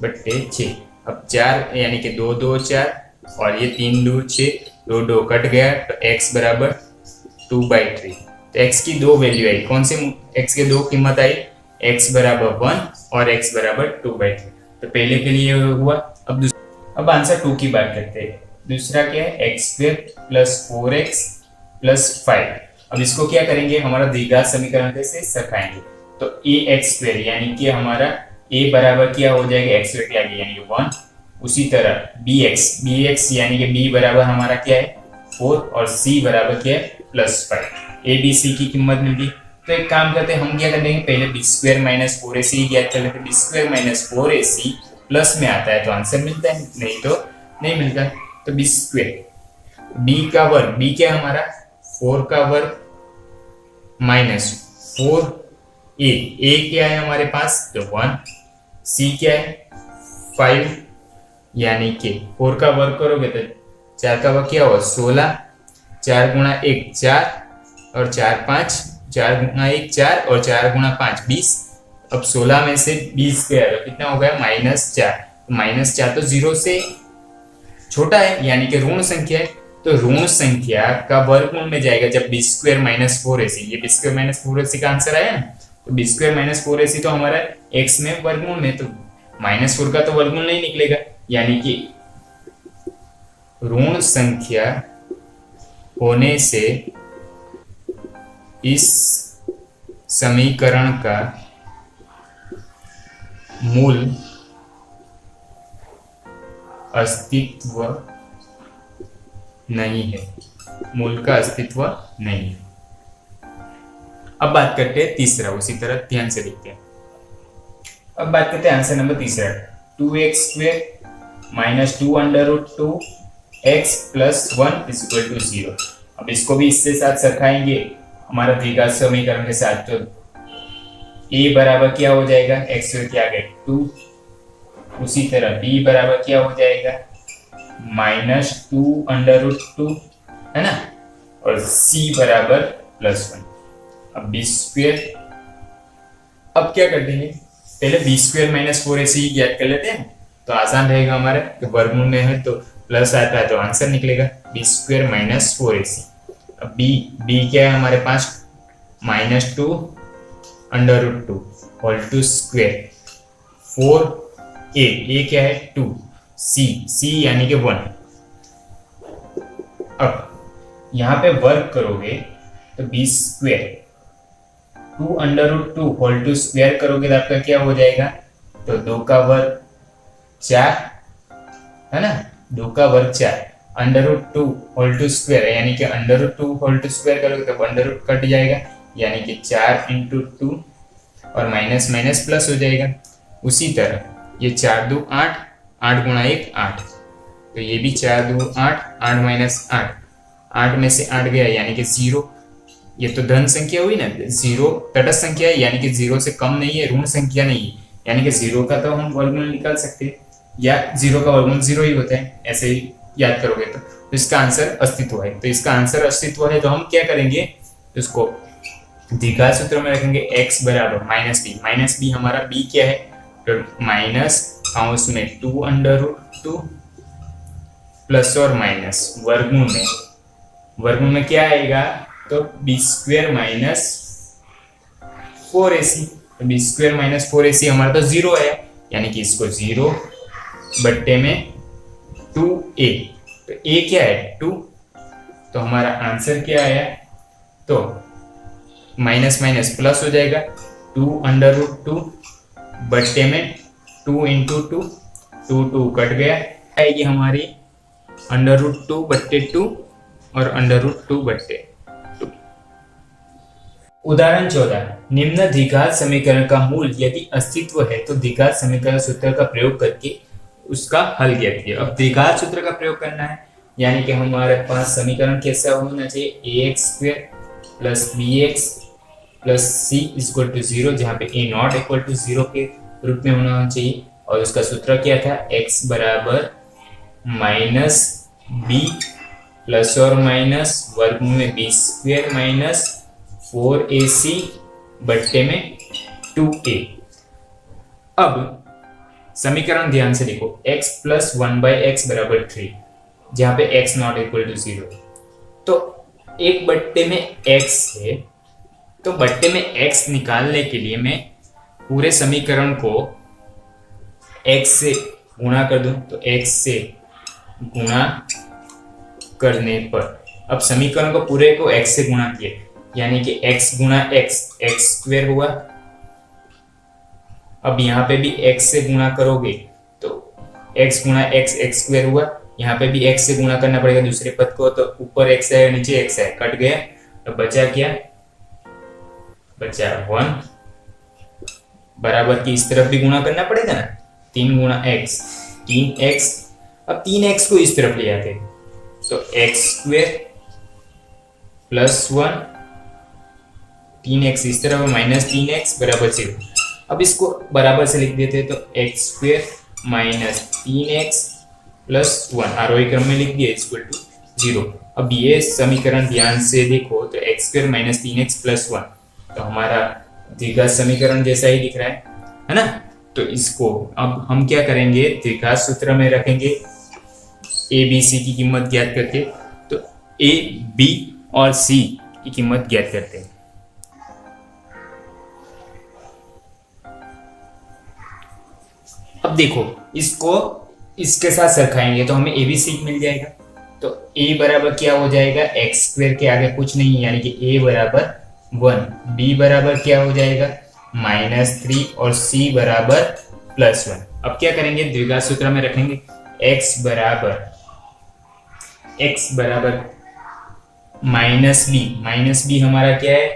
बट्टे 6। अब 4 यानी कि 2 2 4, और ये 3 2 6, 2 2 कट गया, तो x बराबर 2/3। तो x की 2 वैल्यू आई, कौन से x के 2 कीमत आई, x बराबर 1 और x बराबर 2/3। तो पहले के लिए हुआ। अब आंसर 2 की बात करते हैं। दूसरा क्या है x² + 4x + 5। अब इसको क्या करेंगे, हमारा द्विघात समीकरण से सरखाएंगे। तो ax² यानी कि हमारा a बराबर क्या हो जाएगा x² के आगे यानी कि 1, उसी तरह bx यानी कि b बराबर हमारा क्या है 4, और c बराबर क्या है +5। a b c की कीमत मिल गई। तो एक काम करते हैं, हम क्या कर देंगे, पहले b² - 4ac ज्ञात कर लेते हैं। b² - 4ac प्लस में आता है तो आंसर मिलता है, नहीं तो नहीं मिलता। तो b², b का वर्ग, b क्या है हमारा 4 का वर्ग -4a क्या है हमारे पास तो 1, c क्या है 5, यानी कि 4 का वर्ग करोगे तो 4 का वर्ग क्या हुआ 16, 4 गुणा 1 4 और 4 5, 4 गुणा 1 4 और 4 गुणा 5 20। अब 16 में से 20 गया तो कितना हो गया -4। -4 तो 0 से छोटा है यानी कि ऋण संख्या है, तो ऋण संख्या का वर्गमूल में जाएगा जब b² - 4ac। ये b² - 4ac का आंसर आया ना, तो b² - 4ac तो हमारा x में वर्गमूल में, तो -4 का तो वर्गमूल नहीं निकलेगा, यानी कि ऋण संख्या होने से इस समीकरण का मूल अस्तित्व नहीं है, मूल का अस्तित्व नहीं है। अब बात करते हैं तीसरा, उसी तरह ध्यान से देखते हैं। अब बात करते हैं आंसर नंबर तीसरा, 2x² - 2 √2 x + 1 = 0। अब इसको भी इससे साथ सरखाएंगे हमारा द्विघात समीकरण के साथ, तो a बराबर क्या हो जाएगा, x के आगे 2, उसी तरह b बराबर क्या हो जाएगा -2 √2, है ना, और c बराबर +1। अब b², अब क्या कर देंगे, पहले b² - 4ac ज्ञात कर लेते हैं, तो आसान रहेगा हमारा, तो वर्गमूल में है तो प्लस आता है तो आंसर निकलेगा b² - 4ac। अब b क्या है हमारे पास -2 √2 होल टू स्क्वायर 4a क्या है 2, c यानी कि 1। अब यहाँ पे वर्ग करोगे तो b² 2 √2 होल टू स्क्वायर करोगे तो आपका क्या हो जाएगा, तो 2 का वर्ग 4, है ना, 2 का वर्ग 4, √2 होल टू स्क्वायर यानी कि √2 होल टू स्क्वायर करोगे तो अंडर कट जाएगा, यानी कि 4 × 2 और माइनस माइनस प्लस हो जाएगा। उसी तरह ये 4 2 8, 8 गुणा 1 8, तो ये भी 4 2 8, 8 - 8, 8 में से 8 गया यानी कि 0। ये तो धन संख्या हुई ना, 0 तटस्थ संख्या है यानी कि 0 से कम नहीं है, ऋण संख्या नहीं है, यानी कि 0 का तो हम वर्गमूल निकाल सकते हैं, या 0 का वर्गमूल 0 ही होता है, ऐसे ही याद करोगे तो इसका आंसर अस्तित्व है। तो इसका आंसर अस्तित्व है तो हम क्या करेंगे, इसको द्विघात सूत्र में रखेंगे x बराबर -b हमारा b क्या है, तो माइनस काउंस में 2 √2 प्लस और माइनस वर्गमूल में क्या आएगा, तो b² - 4ac, तो b² - 4ac हमारा तो 0 है, यानी कि इसको 0 बट्टे में 2a, तो a क्या है 2, तो हमारा आंसर क्या आया, तो माइनस माइनस प्लस हो जाएगा, 2 √2 बट्टे में 2 × 2, 2 कट गया, आएगी हमारी √2 बट्टे 2 और √2 बट्टे 2। उदाहरण 14, निम्न द्विघात समीकरण का मूल यदि अस्तित्व है तो द्विघात समीकरण सूत्र का प्रयोग करके उसका हल ज्ञात कीजिए। अब द्विघात सूत्र का प्रयोग करना है, यानी कि हमारे पास समीकरण कैसा होना चाहिए, ax² + bx + c = 0, जहाँ पे a नॉट इक्वल टू 0 के रूप में होना चाहिए, और उसका सूत्र क्या था, x बराबर -b प्लस और माइनस वर्गमूल में b² - 4ac बट्टे में 2a। अब समीकरण ध्यान से देखो, x + 1/x = 3, जहां पे x नॉट इक्वल टू 0, तो एक बट्टे में x है, तो बट्टे में x निकालने के लिए मैं पूरे समीकरण को x से गुणा कर दूं, तो x से गुणा करने पर, अब समीकरण को पूरे को x से गुणा किए, यानी कि x गुणा x² हुआ। अब यहाँ पे भी x से गुणा करोगे तो x गुणा x² हुआ, यहाँ पे भी x से गुणा करना पड़ेगा दूसरे पद को, तो ऊपर x है नीचे x है, कट गया, तो बचा क्या, बचा 1 बराबर की इस तरफ भी गुणा करना पड़ेगा ना, 3 गुणा x 3x। अब 3x को इस तरफ ले आते हैं, तो x² + 1 3x इस तरफ -3x बराबर 0। अब इसको बराबर से लिख देते हैं, तो x² - 3x +1 आरोही क्रम में लिख दिया इक्वल टू 0। अब ये समीकरण ध्यान से देखो तो x² - 3x + 1 तो हमारा द्विघात समीकरण जैसा ही दिख रहा है ना। तो इसको अब हम क्या करेंगे, द्विघात सूत्र में रखेंगे a b c की कीमत ज्ञात करके। तो a b और c की कीमत ज्ञात करते हैं। अब देखो इसको इसके साथ सरखाएंगे तो हमें ABC मिल जाएगा। तो a बराबर क्या हो जाएगा, x² के आगे कुछ नहीं, यानी कि a बराबर 1, b बराबर क्या हो जाएगा -3 और c बराबर +1। अब क्या करेंगे, द्विघात सूत्र में रखेंगे x बराबर -b हमारा क्या है,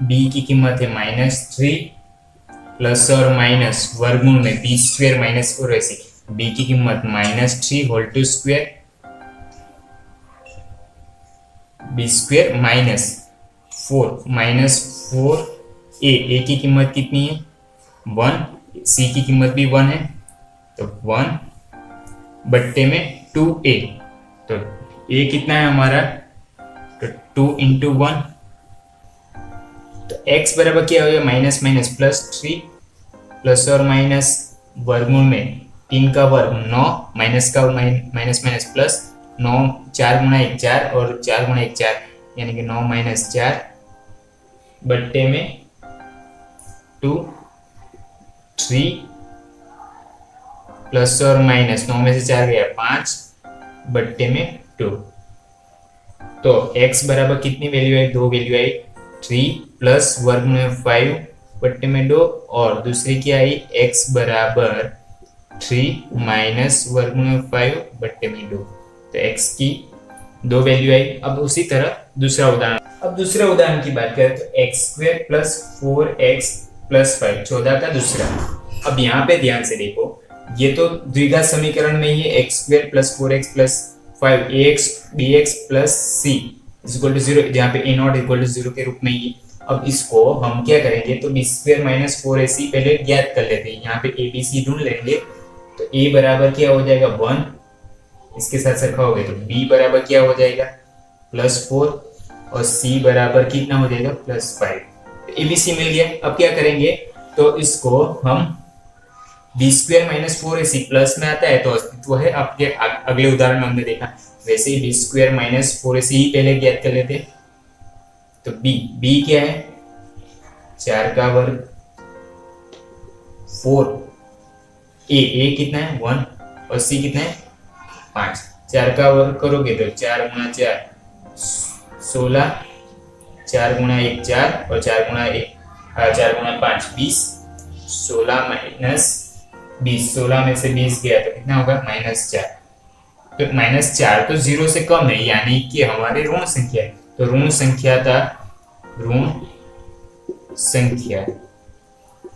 b की कीमत है -3 प्लस और माइनस वर्गमूल में b² - 4 ऐसी b की कीमत -3 whole to square b² -4 a की कीमत कितनी है 1, c की कीमत भी 1 है तो 1 बट्टे में 2a। तो a कितना है हमारा, तो 2 × 1 तो x बराबर क्या हो गया -+3 प्लस और माइनस वर्गमूल में 3 का वर्ग 9 माइनस का माइनस प्लस 9 4 × 1 4 और 4 × 1 4 यानी कि 9 - 4 बट्टे में 2 3 प्लस और माइनस 9 में से 4 गया 5 बट्टे में 2। तो x बराबर कितनी वैल्यू आई, 2 वैल्यू आई 3 प्लस वर्ग में 5 बट्टे में 2 और दूसरी क्या आई x बराबर 3 माइनस वर्ग में 5 बट्टे में 2। तो x की 2 वैल्यू आई। अब उसी तरह दूसरा उदाहरण की बात करें तो x² + 4x + 5 14 का दूसरा। अब यहाँ पे ध्यान से देखो, ये तो द्विघात समीकरण में ही x² + 4x + 5 ax bx + c = 0, जहाँ पे a0 = 0 के रूप में ही। अब इसको हम क्या करेंगे, तो b² - 4ac पहले ज्ञात कर लेते हैं। यहाँ पे abc ढूंढ लेंगे तो a बराबर क्या हो जाएगा 1, इसके साथ सरखाओगे तो b बराबर क्या हो जाएगा +4 और c बराबर कितना हो जाएगा +5। तो abc मिल गया। अब क्या करेंगे, तो इसको हम b² - 4ac प्लस में आता है तो अस्तित्व है। आपके अगले उदाहरण में हमने देखा वैसे ही b² - 4ac ही पहले ज्ञात कर लेते। तो b क्या है 4 का वर्ग 4 a कितना है 1 और c कितना है 5। 4 का वर्ग करोगे तो 4 × 4 16, 4 × 1 4 और 4 × 5 20, 16 - 20 16 में से 20 गया तो कितना होगा -4। तो -4 तो 0 से कम है, यानी कि हमारी ऋण संख्या है। तो ऋण संख्या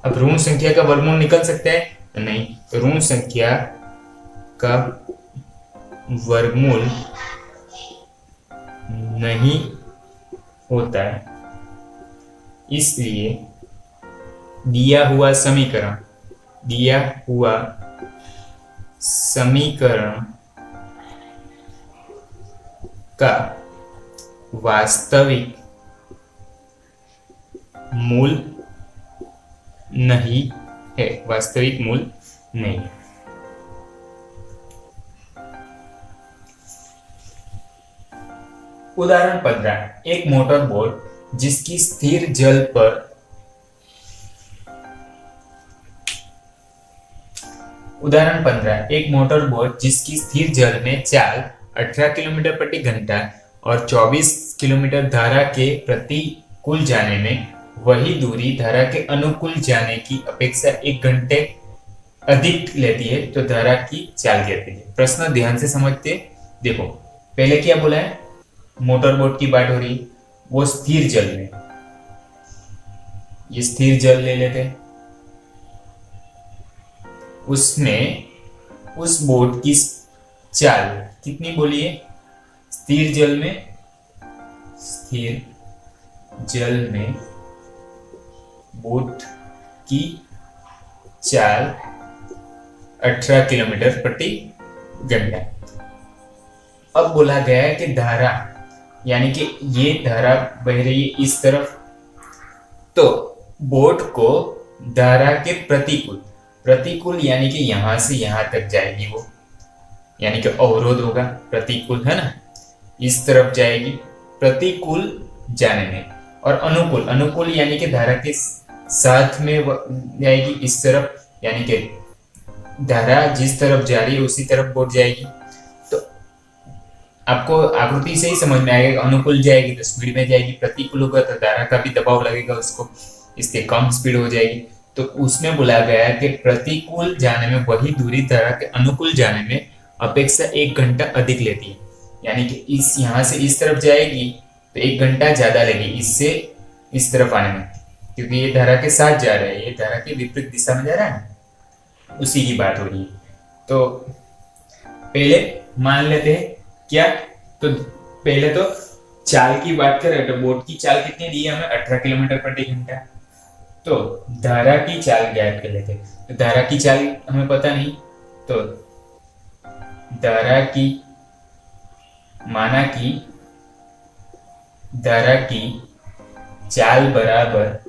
अब ऋण संख्या का वर्गमूल निकल सकता है तो नहीं, तो ऋण संख्या का वर्गमूल नहीं होता है। इसलिए दिया हुआ समीकरण का वास्तविक मूल नहीं है, वास्तविक मूल नहीं। उदाहरण 15, एक मोटर बोट जिसकी स्थिर जल पर में चाल 18 किलोमीटर प्रति घंटा और 24 किलोमीटर धारा के प्रतिकूल जाने में वही दूरी धारा के अनुकूल जाने की अपेक्षा 1 घंटे अधिक लेती है तो धारा की चाल कहती है। प्रश्न ध्यान से समझते देखो, पहले क्या बोला है, मोटर बोट की बात हो रही, वो स्थिर जल में, ये स्थिर जल ले लेते, उसमें उस बोट की चाल कितनी बोलिए, स्थिर जल में बोट की चाल 18 किलोमीटर प्रति घंटा। अब बोला गया है कि धारा यानी कि ये धारा बह रही है इस तरफ, तो बोट को धारा के प्रतिकूल, प्रतिकूल यानी कि यहां से यहां तक जाएगी वो, यानी कि अवरोध होगा, प्रतिकूल है ना, इस तरफ जाएगी प्रतिकूल जाने में, और अनुकूल, अनुकूल यानी कि धारा के साथ में जाएगी इस तरफ, यानी कि धारा जिस तरफ जा रही है उसी तरफ बोट जाएगी। तो आपको आकृति से ही समझ में आएगा, अनुकूल जाएगी तो स्पीड में जाएगी, प्रतिकूल होगा तो धारा का भी दबाव लगेगा उसको, इसके कम स्पीड हो जाएगी। तो उसमें बोला गया है कि प्रतिकूल जाने में वही दूरी धारा के अनुकूल जाने में अपेक्षा 1 घंटा अधिक लेती है, यानी कि इस यहाँ से इस तरफ जाएगी तो 1 घंटा ज्यादा लगेगी इससे इस तरफ आने में, क्योंकि ये धारा के साथ जा रहा है, ये धारा के विपरीत दिशा में जा रहा है, उसी की बात हो रही है। तो पहले मान लेते हैं क्या, तो पहले तो चाल की बात करें तो बोट की चाल कितनी दी है हमें, 18 किलोमीटर प्रति घंटा। तो धारा की चाल ज्ञात कर लेते हैं। तो धारा की चाल हमें पता नहीं, तो धारा की, माना कि धारा की चाल बराबर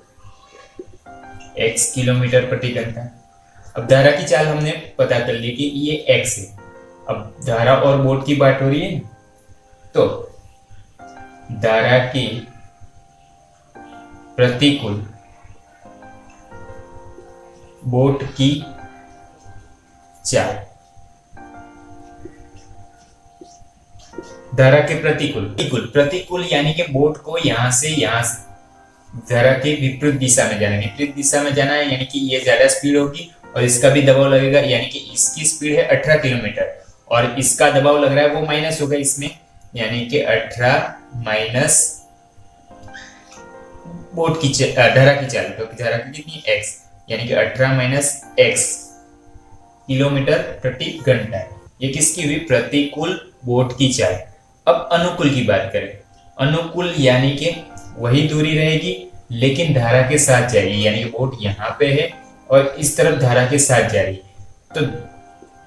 x किलोमीटर प्रति घंटा। अब धारा की चाल हमने पता कर ली कि ये x है। अब धारा और बोट की बात हो रही है, तो धारा की प्रतिकूल बोट की चाल, धारा के प्रतिकूल, प्रतिकूल यानी कि बोट को यहां से यहां धारा के विपरीत दिशा में जाना है, विपरीत दिशा में जाना है, यानी कि ये ज्यादा स्पीड होगी और इसका भी दबाव लगेगा, यानी कि इसकी स्पीड है 18 किलोमीटर और इसका दबाव लग रहा है वो माइनस होगा इसमें, यानी कि 18 माइनस बोट की धारा की चाल, तो धारा की कितनी x, यानी कि 18 माइनस x किलोमीटर प्रति घंटा। ये किसकी हुई, प्रतिकूल बोट की चाल। अब अनुकूल की बात करें, अनुकूल यानी कि वही दूरी रहेगी लेकिन धारा के साथ जाएगी, यानी कि बोट यहाँ पे है और इस तरफ धारा के साथ जा रही है। तो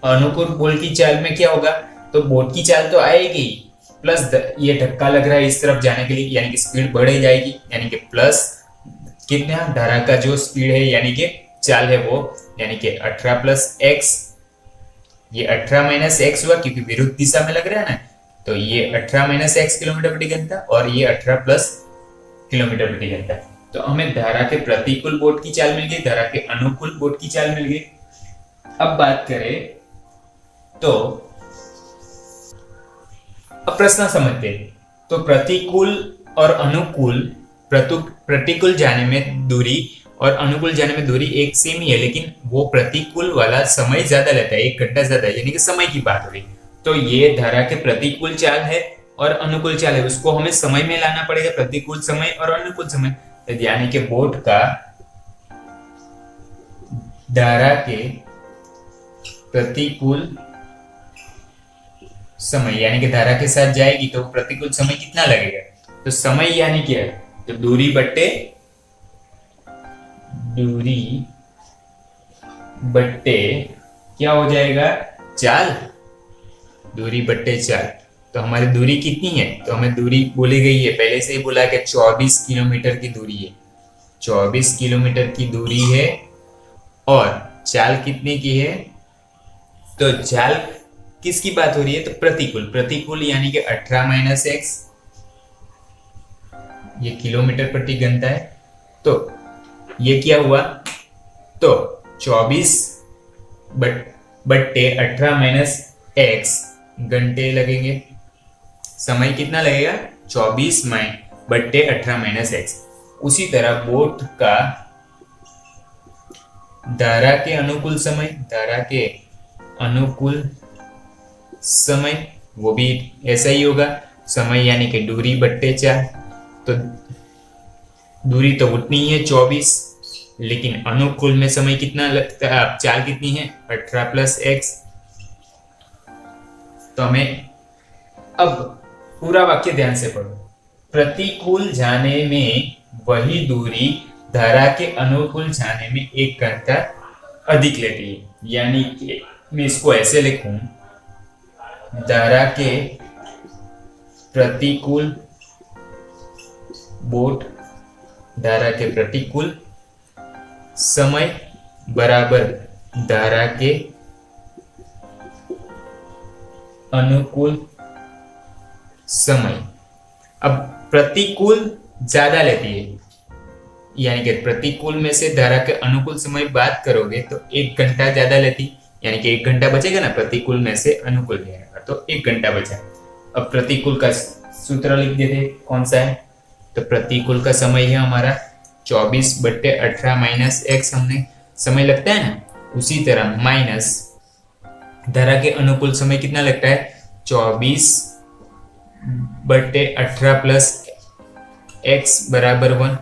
अनुकूल बोट की चाल में क्या होगा, तो बोट की चाल तो आएगी प्लस ये धक्का लग रहा है इस तरफ जाने के लिए, यानी कि स्पीड बढ़ जाएगी, यानी कि प्लस कितना, धारा का जो स्पीड है यानी कि चाल है वो, यानी कि 18 प्लस x, ये 18 माइनस x हुआ क्योंकि विरुद्ध दिशा में लग रहा है ना, तो ये 18 माइनस x किलोमीटर प्रति घंटा और ये 18 प्लस किलोमीटर प्रति घंटा। तो हमें धारा के प्रतिकूल बोट की चाल मिल गई, धारा के अनुकूल बोट की चाल मिल गई। अब बात करें तो अब प्रश्न समझते हैं। तो प्रतिकूल और अनुकूल, प्रतिकूल जाने में दूरी और अनुकूल जाने में दूरी एक सेम ही है, लेकिन वो प्रतिकूल वाला समय ज्यादा लेता है, 1 घंटा ज्यादा, यानी कि समय की बात हो रही। तो ये धारा के प्रतिकूल चाल है और अनुकूल चाल है, उसको हमें समय में लाना पड़ेगा, प्रतिकूल समय और अनुकूल समय, यानी कि बोट का धारा के प्रतिकूल समय, यानी कि धारा के साथ जाएगी तो प्रतिकूल समय कितना लगेगा, तो समय यानी क्या है, तो दूरी बट्टे क्या हो जाएगा, चाल, दूरी बट्टे चाल। तो हमारी दूरी कितनी है, तो हमें दूरी बोली गई है, पहले से ही बोला कि 24 किलोमीटर की दूरी है, 24 किलोमीटर की दूरी है और चाल कितने की है, तो चाल किसकी बात हो रही है, तो प्रतिकूल, प्रतिकूल यानी कि 18 माइनस x, ये किलोमीटर प्रति घंटा है। तो ये क्या हुआ, तो 24 बट्टे 18 माइनस x घंटे लगेंगे, समय कितना लगेगा, 24 बट्टे 18 माइनस x। उसी तरह बोट का धारा के अनुकूल समय, धारा के अनुकूल समय वो भी ऐसा ही होगा, समय यानी कि दूरी बट्टे चाल। तो दूरी तो उतनी ही है 24, लेकिन अनुकूल में समय कितना लगता है, चाल कितनी है, 18 प्लस x। तो हमें अब पूरा वाक्य ध्यान से पढ़ो, प्रतिकूल जाने में वही दूरी धारा के अनुकूल जाने में 1 घंटा अधिक लेती है, यानी कि मैं इसको ऐसे लिखूं धारा के प्रतिकूल बोट धारा के प्रतिकूल समय बराबर धारा के अनुकूल समय। अब प्रतिकूल ज्यादा लेती है, यानी कि प्रतिकूल में से धारा के अनुकूल समय बात करोगे तो 1 घंटा ज्यादा लेती, यानी कि 1 घंटा बचेगा ना प्रतिकूल में से अनुकूल लेने का, तो 1 घंटा बचा। अब प्रतिकूल का सूत्र लिख देते, कौन सा है? तो प्रतिकूल का समय है हमारा 24/18 माइनस x, हमने समय लगता है ना, उसी तरह माइनस धारा के अनुकूल समय कितना लगता है? 24/18 प्लस x बराबर 1।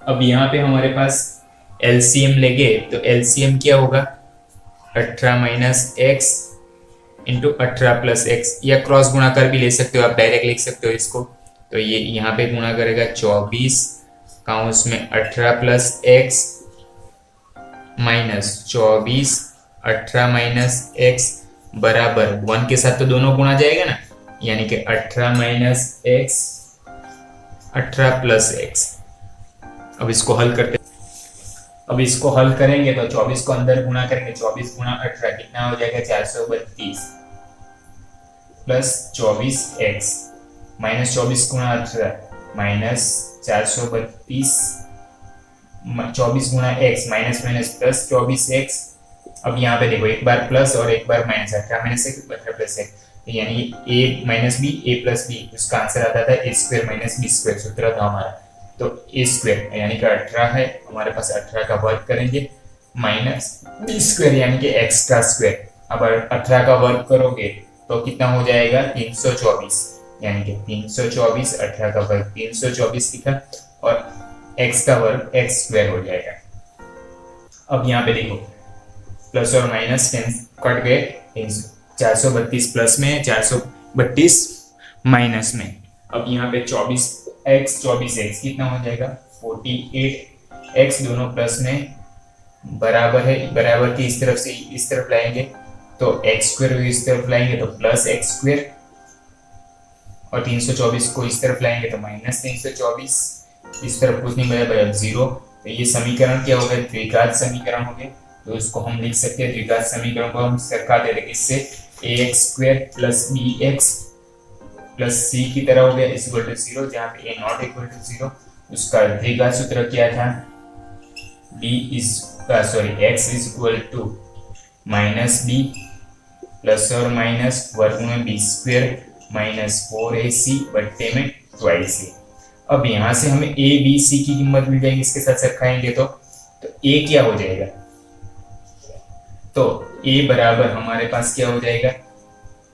अब यहाँ पे हमारे पास एलसीएम लेंगे तो एलसीएम क्या होगा? 18 minus x into 18 plus x, या क्रॉस गुणाकार भी ले सकते हो, आप डायरेक्ट लिख सकते हो इसको। तो ये यहाँ पे गुणा करेगा 24 काउंस में 18 plus x minus 24 18 minus x बराबर 1 के साथ तो दोनों गुणा जाएगा ना, यानी कि 18 माइनस एक्स 18 प्लस एक्स। अब इसको हल करते, अब इसको हल करेंगे तो 24 को अंदर गुणा करेंगे, 24 गुणा 18 कितना हो जाएगा? 432 प्लस 24x माइनस 24 गुणा 18 माइनस 432 24 गुणा x minus minus plus 24x। अब यहाँ पे देखो एक बार प्लस और एक बार minus, 18 minus x 18 plus x, यानी a minus B a plus B, उसका आंसर आता था a square minus B square, सूत्र था हमारा। तो a स्क्वायर यानी कि 18 है हमारे पास, 18 का वर्ग करेंगे माइनस बी स्क्वायर यानी कि x का स्क्वायर। अब 18 का वर्ग करोगे तो कितना हो जाएगा? 324, यानी कि 324 18 का वर्ग 324 लिखा और x का वर्ग x स्क्वायर हो जाएगा। अब यहाँ पे देखो प्लस और माइनस कट गए, 432 प्लस में 432 माइनस में। अब यहाँ पे 24x कितना हो जाएगा? 48x, दोनों प्लस में बराबर है, बराबर की इस तरफ से इस तरफ लाएंगे तो x स्क्वायर इस तरफ लाएंगे तो प्लस x स्क्वायर, और 324 को इस तरफ लाएंगे तो माइनस 324, इस तरफ कुछ नहीं बराबर 0। तो ये समीकरण क्या हो गया? द्विघात समीकरण हो गया। तो इसको हम लिख सकते हैं, द्विघात समीकरण को हम सरका दे रहे इससे ax square plus bx plus c की तरह हो गया इज इक्वल टू 0, जहाँ पे a नॉट इक्वल टू 0। उसका द्विघात सूत्र क्या था? x is equal to minus b plus और माइनस वर्गमूल में b स्क्वायर माइनस 4ac बट्टे में 2ac। अब यहाँ से हमें a b c की कीमत मिल जाएगी, इसके साथ सरखाएंगे तो a क्या हो जाएगा? तो a बराबर हमारे पास क्या हो जाएगा?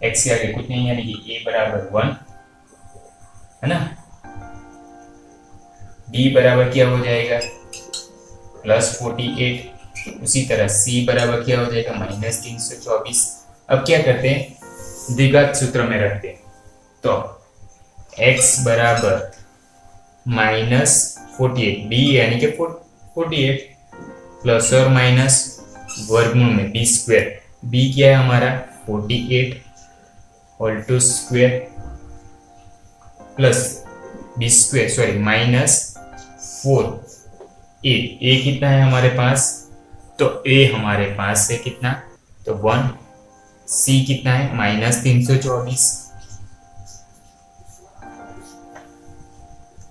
x के आगे कुछ नहीं, यानी कि a बराबर 1 है ना। b बराबर क्या हो जाएगा? प्लस 48। उसी तरह c बराबर क्या हो जाएगा? माइनस 324। अब क्या करते हैं? द्विघात सूत्र में रखते हैं, तो x बराबर माइनस 48 b यानी कि 48 प्लस और माइनस वर्गमूल में b स्क्वायर, b क्या है हमारा? 48 whole to square plus b square sorry minus 4a कितना है हमारे पास? तो a हमारे पास है कितना? तो 1। c कितना है? माइनस 324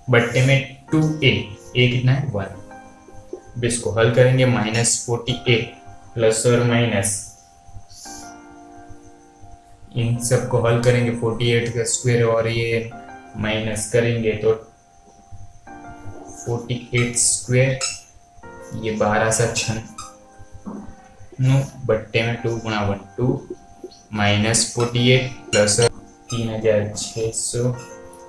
बट्टे में 2a, a कितना है? 1। इसको हल करेंगे, माइनस 48 प्लस और माइनस, इन सबको हल करेंगे 48 का स्क्वायर और ये माइनस करेंगे तो 48 स्क्वायर, ये 12 सा 6 बट्टे में 2 गुणा 1 2 minus 48 plus 3600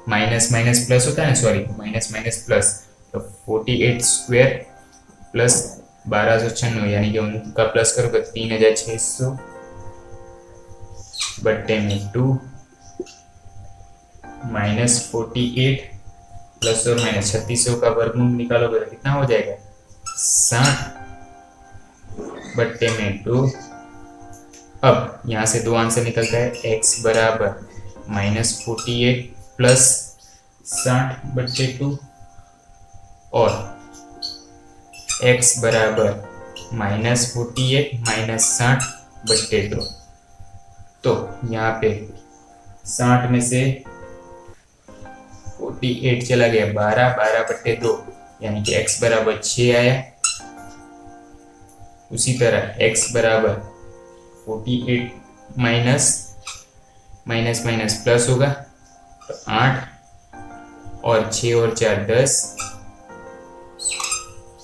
minus minus plus होता है ना, सॉरी माइनस माइनस प्लस, तो 48 स्क्वायर प्लस 1296 यानी कि उनका प्लस करोगे 3600 बट्टे में 2 माइनस 48 प्लस और माइनस 3600 का वर्गमूल निकालोगे तो कितना हो जाएगा? 60 बट्टे में 2 अब यहाँ से दो आंसर निकलता है, x बराबर -48 प्लस 60/2 और x बराबर -48 माइनस 60/2। तो यहाँ पे 60 में से 48 चला गया, 12/2 यानी कि x बराबर 6 आया। उसी तरह x बराबर 48 माइनस माइनस प्लस होगा, तो 8 और 6 और 4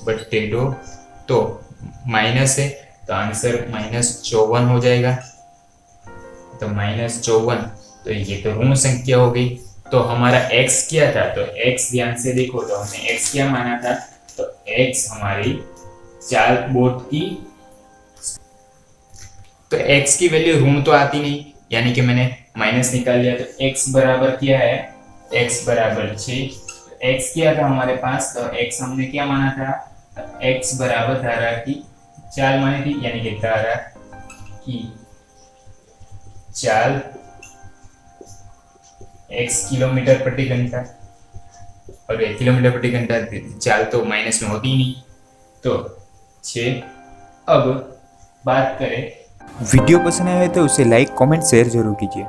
10/2। तो माइनस है तो आंसर -54 हो जाएगा। तो -54, तो ये तो ऋण संख्या हो गई। तो हमारा x क्या था, तो x ध्यान से देखो, तो हमने x क्या माना था, तो x हमारी चाल बोर्ड की, तो x की वैल्यू ऋण तो आती नहीं, यानी कि मैंने माइनस निकाल लिया। तो x बराबर क्या है, x बराबर 6। तो x क्या था हमारे पास, तो x हमने क्या माना था, तो x बराबर धारा की चाल मानी थी, यानी कि धारा की चाल x किलोमीटर प्रति घंटा, और किलोमीटर प्रति घंटा चाल तो माइनस में होती ही नहीं। तो 6। अब बात करें, वीडियो पसंद आए तो उसे लाइक कमेंट शेयर जरूर कीजिए।